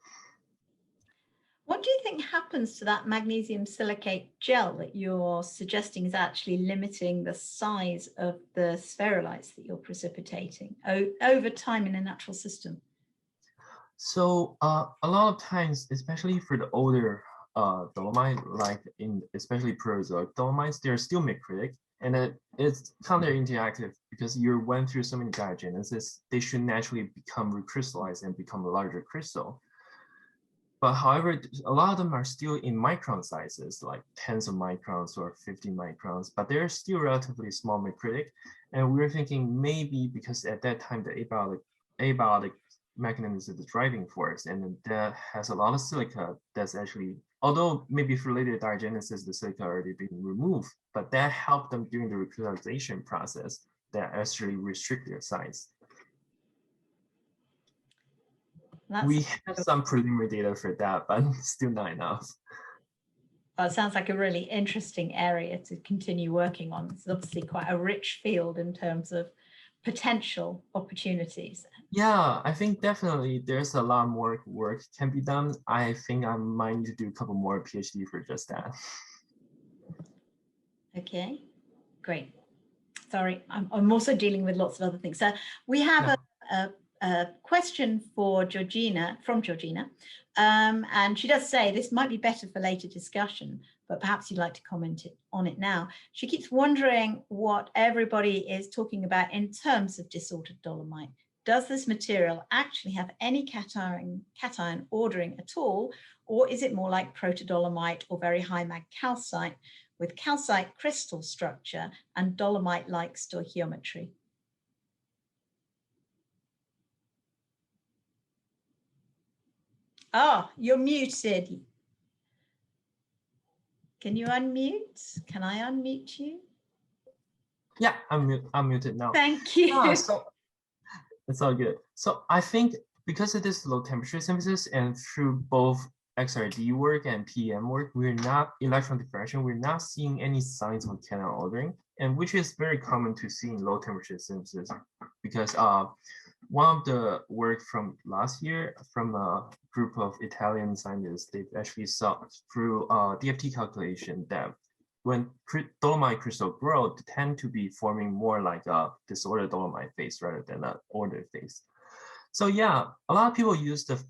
What do you think happens to that magnesium silicate gel that you're suggesting is actually limiting the size of the spherulites that you're precipitating over time in a natural system? So a lot of times, especially for the older dolomite, like especially Proterozoic dolomites, they're still micritic, and it's counter-interactive because you went through so many diagenesis, they should naturally become recrystallized and become a larger crystal. But however, a lot of them are still in micron sizes, like tens of microns or 50 microns, but they're still relatively small micritic. And we're thinking maybe because at that time, the abiotic mechanism is the driving force, and that has a lot of silica that's actually, although maybe for later diagenesis, the silica already been removed, but that helped them during the recrystallization process that actually restrict their size. We have some preliminary data for that, but still not enough. Well, it sounds like a really interesting area to continue working on. It's obviously quite a rich field in terms of potential opportunities. Yeah, I think definitely there's a lot more work can be done. I think I might need to do a couple more PhD for just that. Okay, great. Sorry, I'm also dealing with lots of other things. So we have a question for Georgina, from Georgina, and she does say this might be better for later discussion, but perhaps you'd like to comment on it now. She keeps wondering what everybody is talking about in terms of disordered dolomite. Does this material actually have any cation ordering at all, or is it more like protodolomite or very high mag calcite with calcite crystal structure and dolomite-like stoichiometry? Oh, you're muted. Can you unmute? Can I unmute you? Yeah, I'm muted now. Thank you. Yeah, so it's all good. So I think because of this low temperature synthesis and through both XRD work and PEM work, we're not electron diffraction, we're not seeing any signs of cation ordering, and which is very common to see in low temperature synthesis because one of the work from last year from a group of Italian scientists, they've actually saw through DFT calculation that when dolomite crystal grow, they tend to be forming more like a disordered dolomite phase rather than an ordered phase. So yeah, a lot of people use the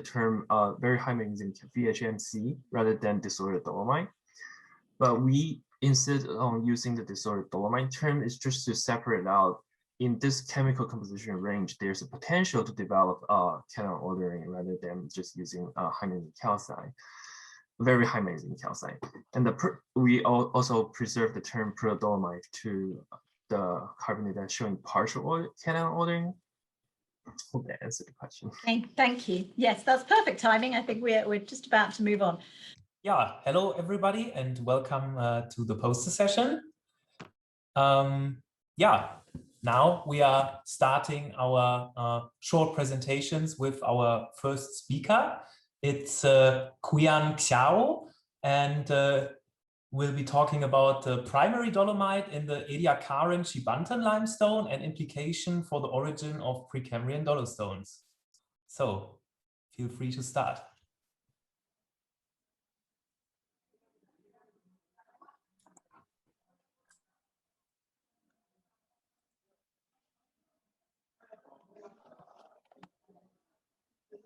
term very high magnesium VHMC rather than disordered dolomite, but we insist on using the disordered dolomite term is just to separate out in this chemical composition range, there's a potential to develop cation ordering rather than just using high magnesium calcite, very high magnesium calcite. And we also preserve the term protodolomite to the carbonate that's showing partial cation ordering. Hope that answered the question. Thank you. Yes, that's perfect timing. I think we're just about to move on. Yeah, hello everybody and welcome to the poster session. Yeah, now we are starting our short presentations with our first speaker. It's Qian Xiao, and we'll be talking about the primary dolomite in the Ediacaran Shibantan limestone and implication for the origin of Precambrian dolostones. So feel free to start.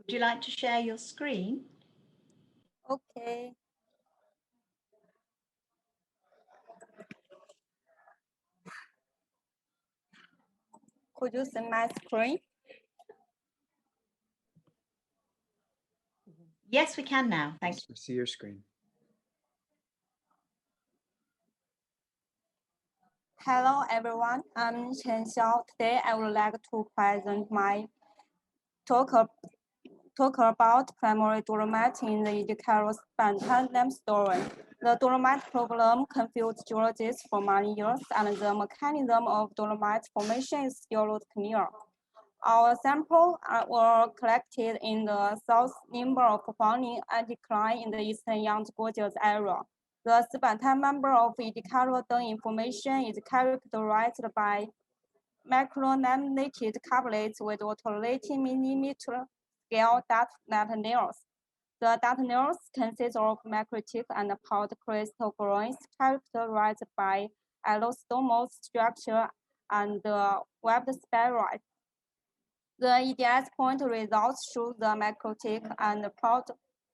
Would you like to share your screen? Okay. Could you see my screen? Yes, we can now. Thank you. I see your screen. Hello, everyone. I'm Qian Xiao. Today, I would like to present my talk about primary dolomite in the Ediacaran Shibantan limestone. The dolomite problem confused geologists for many years, and the mechanism of dolomite formation is still not clear. Our samples were collected in the south limb of Huangning and decline in the eastern Yangtze Gorges area. The Shibantan member of Ediacaran dung formation is characterized by microlaminated carbonates with autolating millimeter scale dot layers. The dot layers consist of macritic and poured crystal grains characterized by allostomose structure and webbed spheroids. The EDS point results show the macritic and poured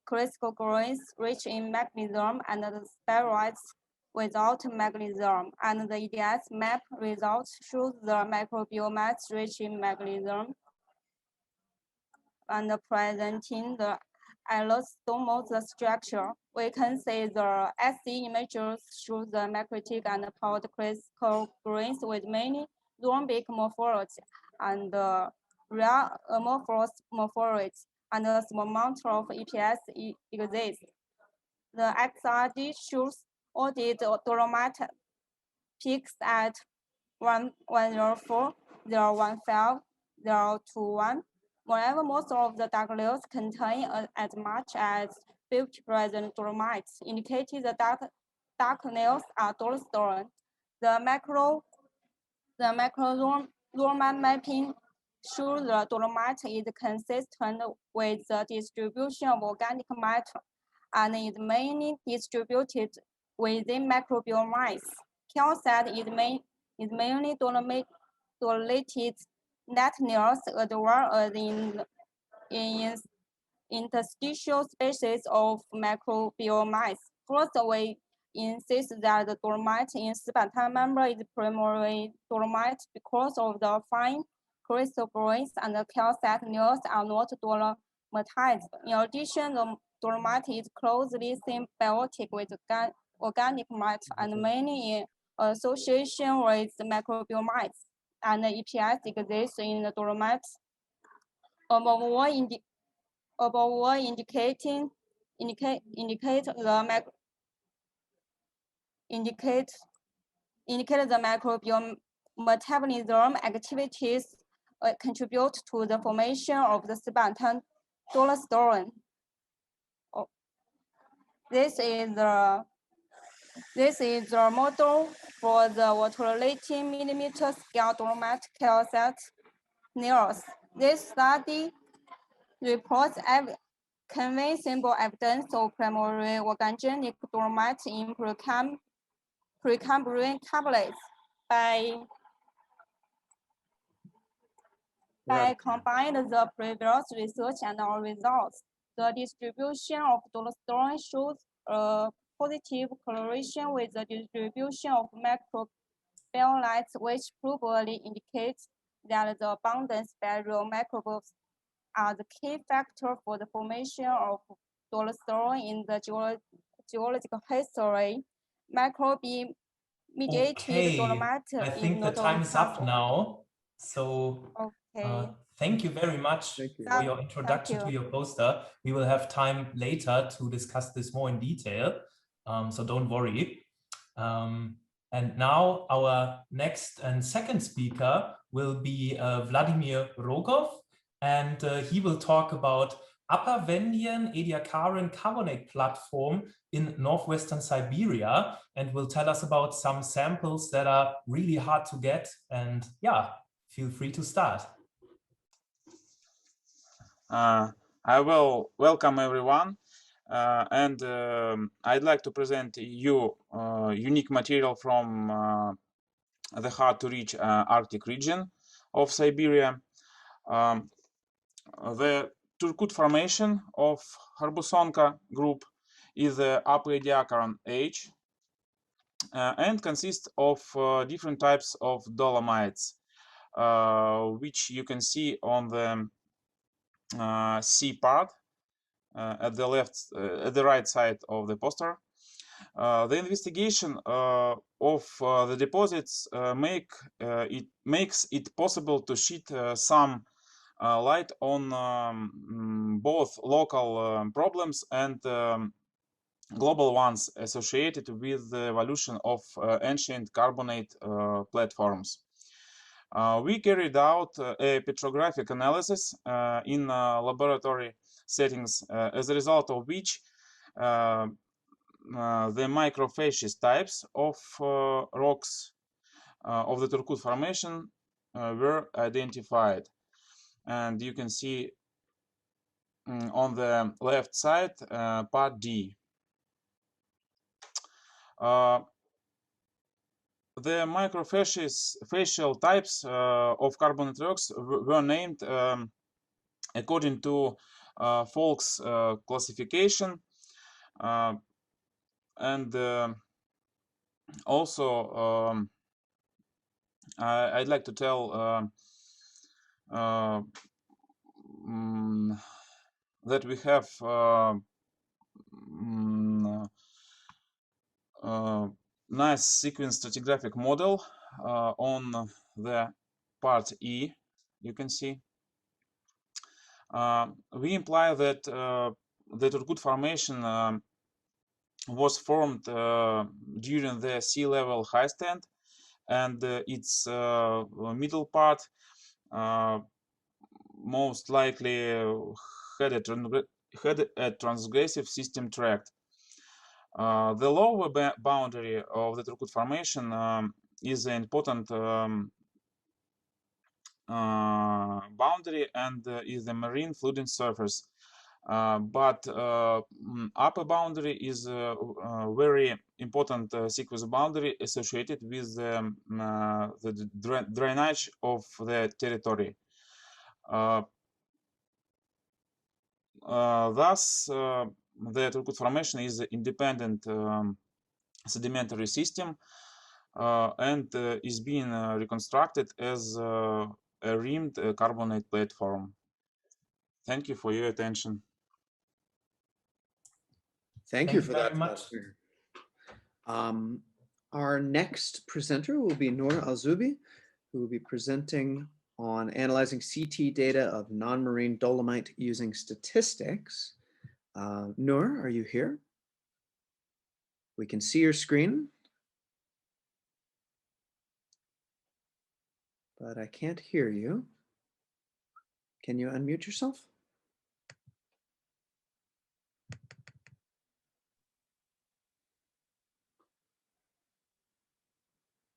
crystal grains rich in magnesium and the spheroids without magnesium, and the EDS map results show the microbiomates rich in magnesium and presenting the allostomose structure. We can see the SC images show the macritic and poured crystal grains with many rhombic morphology and rare amorphous morphology, and a small amount of EPS exists. The XRD shows ordered dolomite peaks at 104, 015, 021. Moreover, most of the dark layers contain as much as 50% dolomites, indicating the dark layers are dolostone. The macro Roman mapping shows the dolomite is consistent with the distribution of organic matter and is mainly distributed within microbiomes. Calcite is mainly dolomitic net layers as well as in interstitial species of microbiomes. First, we insist that the dolomite in Shibantan member is primarily dolomite because of the fine crystal grains and the calcite layers are not dolomitized. In addition, the dolomite is closely symbiotic with organic matter and mainly in association with microbiomes, and the EPS exists in the dolomite. Above all, indicate the microbiome metabolism activities contribute to the formation of the Shibantan dolostone. This is the model for the autolating millimeter scale dolomite calcite layers. This study reports convincing evidence of primary organic dolomite in Precambrian carbonates by combining the previous research and our results. The distribution of dolostone shows a positive correlation with the distribution of microbiolites, which probably indicates that the abundance barrier microbes are the key factor for the formation of dolostone in the geological history. Microbe-mediated dolomite I think the time is up now. So thank you very much Thank you. for your introduction to your poster. We will have time later to discuss this more in detail, so don't worry. And now our next and second speaker will be Vladimir Rogov, and he will talk about Upper Vendian Ediacaran carbonate platform in northwestern Siberia, and will tell us about some samples that are really hard to get. And yeah, feel free to start. I will welcome everyone, and I'd like to present you unique material from the hard to reach Arctic region of Siberia. The Turkut formation of Harbusonka group is the upper Ediacaran age and consists of different types of dolomites, which you can see on the C part at the right side of the poster. The investigation of the deposits makes it possible to shed some light on both local problems and global ones associated with the evolution of ancient carbonate platforms. We carried out a petrographic analysis in laboratory settings, as a result of which the microfacies types of rocks of the Turkut formation were identified. And you can see on the left side, part D. The microfacial types of carbonate rocks were named according to Folk's classification, and also I'd like to tell that we have nice sequence stratigraphic model on the part E, you can see. We imply that the Turkut formation was formed during the sea level high stand, and its middle part most likely had a transgressive system tract. The lower boundary of the Turkut formation is an important boundary and is the marine fluid surface. But upper boundary is a very important sequence boundary associated with the drainage of the territory. Thus, the Turkut formation is an independent sedimentary system and is being reconstructed as a rimmed carbonate platform. Thank you for your attention. Thank you for very that. much. Our next presenter will be Noor Alzubi, who will be presenting on analyzing CT data of non-marine dolomite using statistics. Noor, are you here? We can see your screen, but I can't hear you. Can you unmute yourself?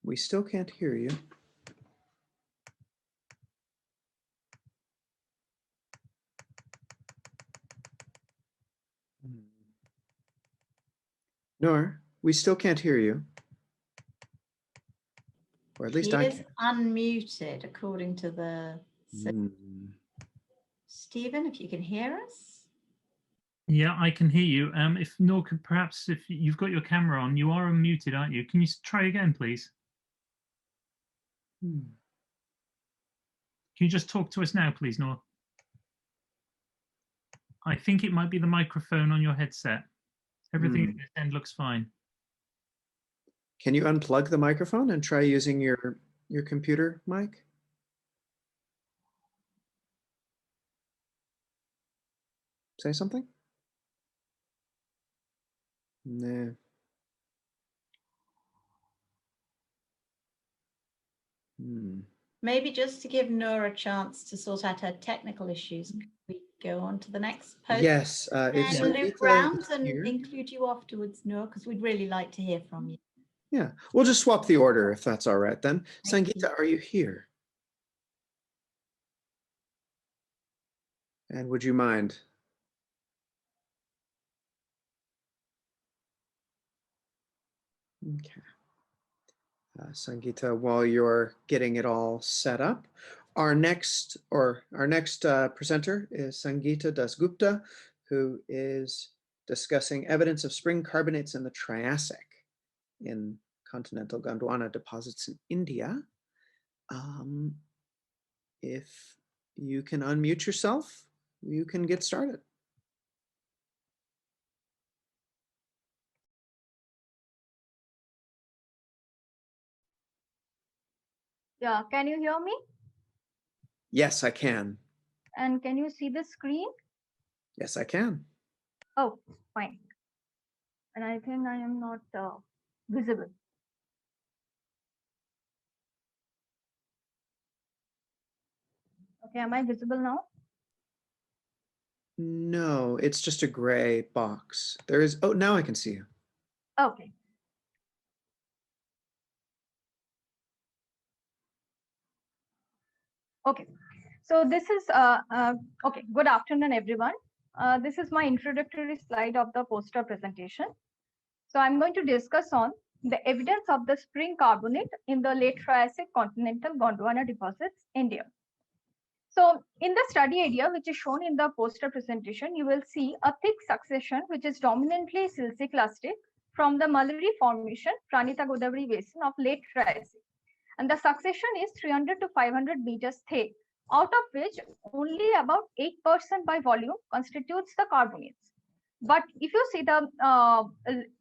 We still can't hear you. Noor, we still can't hear you. Or at least he I is can't. unmuted according to the Stephen, if you can hear us. Yeah, I can hear you. If Noor could perhaps, if you've got your camera on, you are unmuted, aren't you? Can you try again, please? Can you just talk to us now, please, Noor? I think it might be the microphone on your headset. Everything at this end looks fine. Can you unplug the microphone and try using your computer mic? say something? Nah. Maybe just to give Noor a chance to sort out her technical issues, could we go on to the next post? Yes, if and loop Sangeeta round is and here- include you afterwards, Noor, because we'd really like to hear from you. Yeah, we'll just swap the order if that's all right then. Thank you. Sangeeta, are you here? And would you mind? Okay. Sangeeta, while you're getting it all set up, our next presenter is Sangeeta Dasgupta, who is discussing evidence of spring carbonates in the Triassic in continental Gondwana deposits in India. If you can unmute yourself, you can get started. Yeah, can you hear me? Yes, I can. And can you see the screen? Yes, I can. Oh, fine. And I think I am not visible. Okay, am I visible now? No, it's just a gray box. There is, oh, now I can see you. Okay. Okay, so this is, okay, good afternoon, everyone. This is my introductory slide of the poster presentation. So I'm going to discuss on the evidence of the spring carbonate in the late Triassic continental Gondwana deposits, India. So in the study area, which is shown in the poster presentation, you will see a thick succession, which is dominantly siliciclastic from the Mullery Formation, Pranita Godavari Basin of late Triassic. And the succession is 300 to 500 meters thick, out of which only about 8% by volume constitutes the carbonates. But if you see the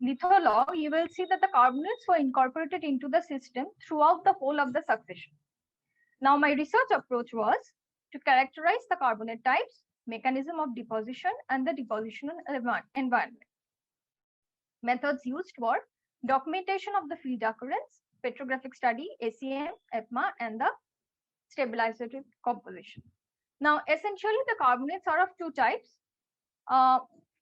lithologue, you will see that the carbonates were incorporated into the system throughout the whole of the succession. Now, my research approach was to characterize the carbonate types, mechanism of deposition, and the depositional environment. Methods used were documentation of the field occurrence, petrographic study, ACM, EPMA, and the stabilizative composition. Now, essentially, the carbonates are of two types.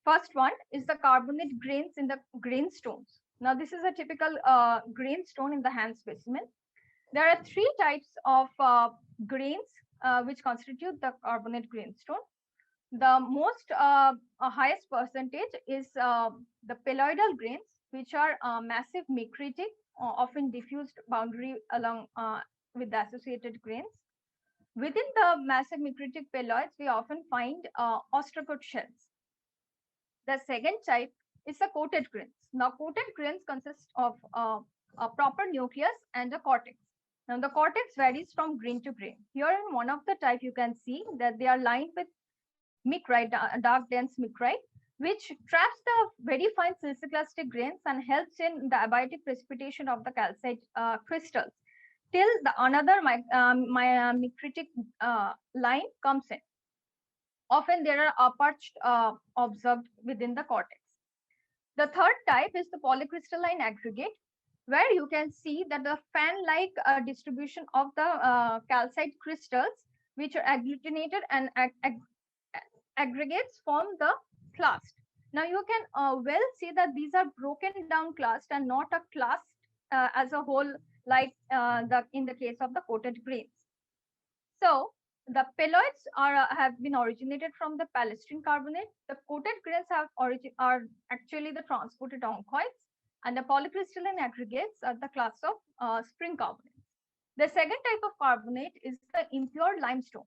First one is the carbonate grains in the grain stones. Now, this is a typical grain stone in the hand specimen. There are three types of grains which constitute the carbonate grain stone. The most highest percentage is the paleoidal grains, which are massive micritic, often diffused boundary along with the associated grains. Within the massive micritic paleoids, we often find ostracote shells. The second type is the coated grains. Now, coated grains consist of a proper nucleus and a cortex. Now, the cortex varies from grain to grain. Here in one of the type, you can see that they are lined with micrite, dark dense micrite, which traps the very fine siliciclastic grains and helps in the abiotic precipitation of the calcite crystals till the another micritic line comes in. Often there are aperched observed within the cortex. The third type is the polycrystalline aggregate, where you can see that the fan-like distribution of the calcite crystals, which are agglutinated and aggregates form the clast. Now you can well see that these are broken down clast and not a clast as a whole, like in the case of the coated grains. So the paleoids have been originated from the palestrine carbonate. The coated grains are actually the transported oncoids, and the polycrystalline aggregates are the class of spring carbonates. The second type of carbonate is the impure limestone.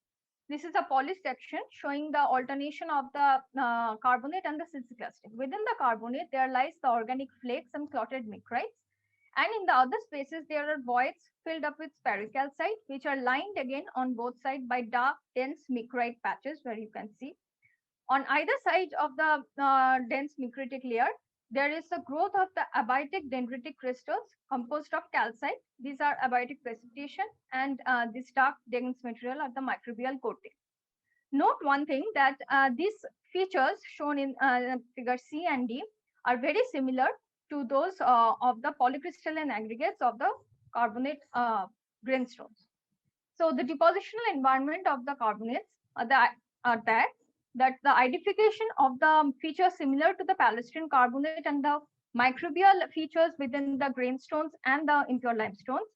This is a polysection showing the alternation of the carbonate and the siliciclastic. Within the carbonate, there lies the organic flakes and clotted micrites. And in the other spaces, there are voids filled up with sparicalcite, which are lined again on both sides by dark, dense micrite patches, where you can see. On either side of the dense micritic layer, there is the growth of the abiotic dendritic crystals composed of calcite. These are abiotic precipitation, and this dark dense material are the microbial coating. Note one thing, that these features shown in figure C and D are very similar to those of the polycrystalline aggregates of the carbonate grainstones. So the depositional environment of the carbonates are that the identification of the features similar to the paleostrine carbonate and the microbial features within the grainstones and the impure limestones,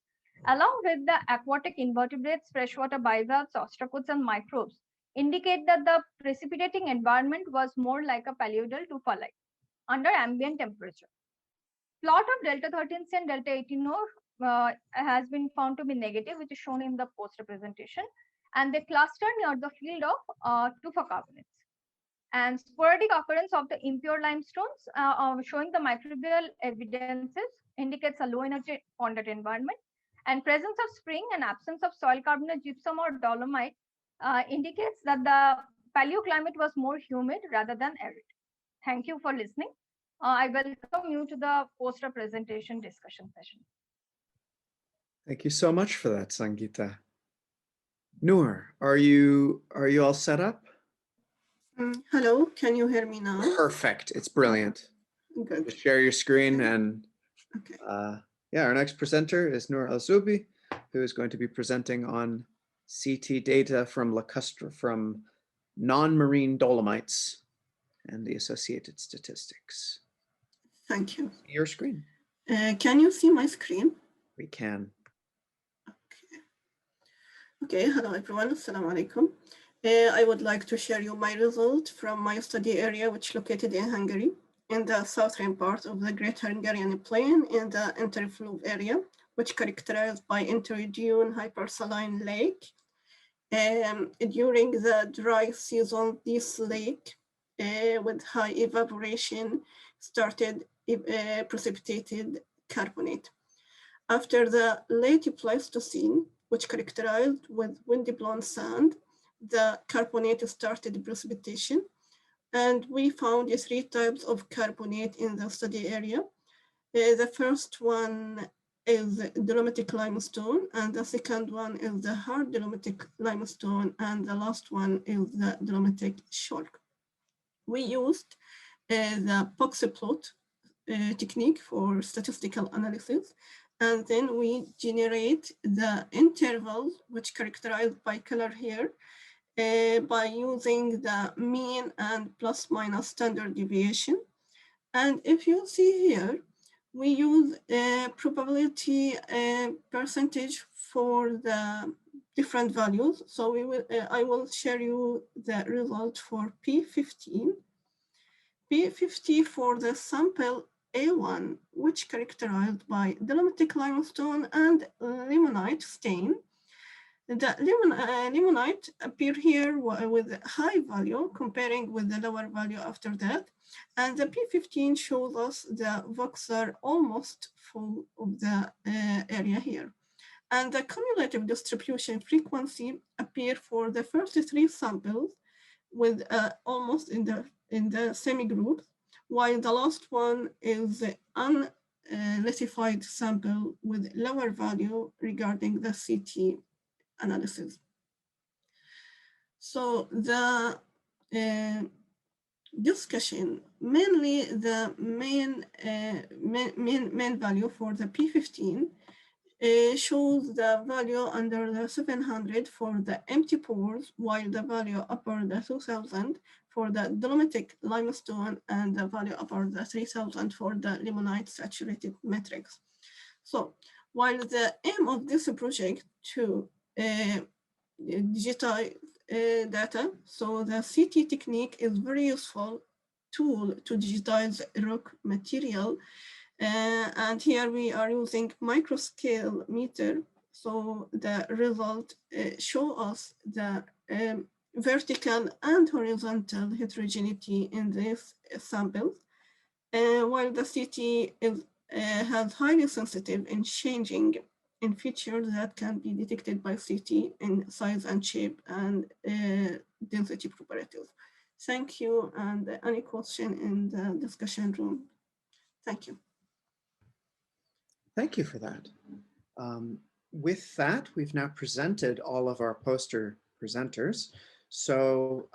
along with the aquatic invertebrates, freshwater bivalves, ostracods, and microbes, indicate that the precipitating environment was more like a paleodal to phalite under ambient temperature. Plot of delta 13C and delta 18O has been found to be negative, which is shown in the poster presentation, and they cluster near the field of tufa-carbonates. And sporadic occurrence of the impure limestones showing the microbial evidences indicates a low energy pondite environment, and presence of spring and absence of soil carbonate, gypsum, or dolomite indicates that the paleoclimate was more humid rather than arid. Thank you for listening. I welcome you to the poster presentation discussion session. Thank you so much for that, Sangeeta. Noor, are you all set up? Hello, can you hear me now? Perfect. It's brilliant. Good. Just share your screen, and Okay. yeah, our next presenter is Noor Al-Zubi, who is going to be presenting on CT data from from non-marine dolomites and the associated statistics. Thank you. Your screen. Can you see my screen? We can. Okay, hello everyone, assalamu alaikum. I would like to share you my result from my study area, which is located in Hungary, in the southern part of the Great Hungarian Plain, in the interflow area, which characterized by interdune hypersaline lake. During the dry season, this lake, with high evaporation, started precipitated carbonate. After the late Pleistocene, which characterized with wind-blown sand, the carbonate started precipitation, and we found 3 types of carbonate in the study area. The first one is dolomitic limestone, and the second one is the hard dolomitic limestone, and the last one is the dolomitic chalk. We used the box plot technique for statistical analysis, and then we generate the intervals, which characterized by color here, by using the mean and plus minus standard deviation. And if you see here, we use a probability percentage for the different values. So I will share you the result for P15. P50 for the sample A1, which characterized by dolomitic limestone and limonite stain. The limonite appear here with high value comparing with the lower value after that. And the P15 shows us the voxer almost full of the area here. And the cumulative distribution frequency appear for the first 3 samples with almost in the semi-group, while the last one is the unlithified sample with lower value regarding the CT analysis. So the discussion, mainly the main value for the P15 shows the value under the 700 for the empty pores, while the value upper the 2000 for the dolomitic limestone and the value upper the 3000 for the limonite saturated matrix. So while the aim of this project to digitize data, so the CT technique is very useful tool to digitize rock material. And here we are using microscale meter. So the result show us the vertical and horizontal heterogeneity in these samples, while the CT is has highly sensitive in changing in features that can be detected by CT in size and shape and density properties. Thank you, and any question in the discussion room? Thank you. Thank you for that. With that, we've now presented all of our poster presenters. So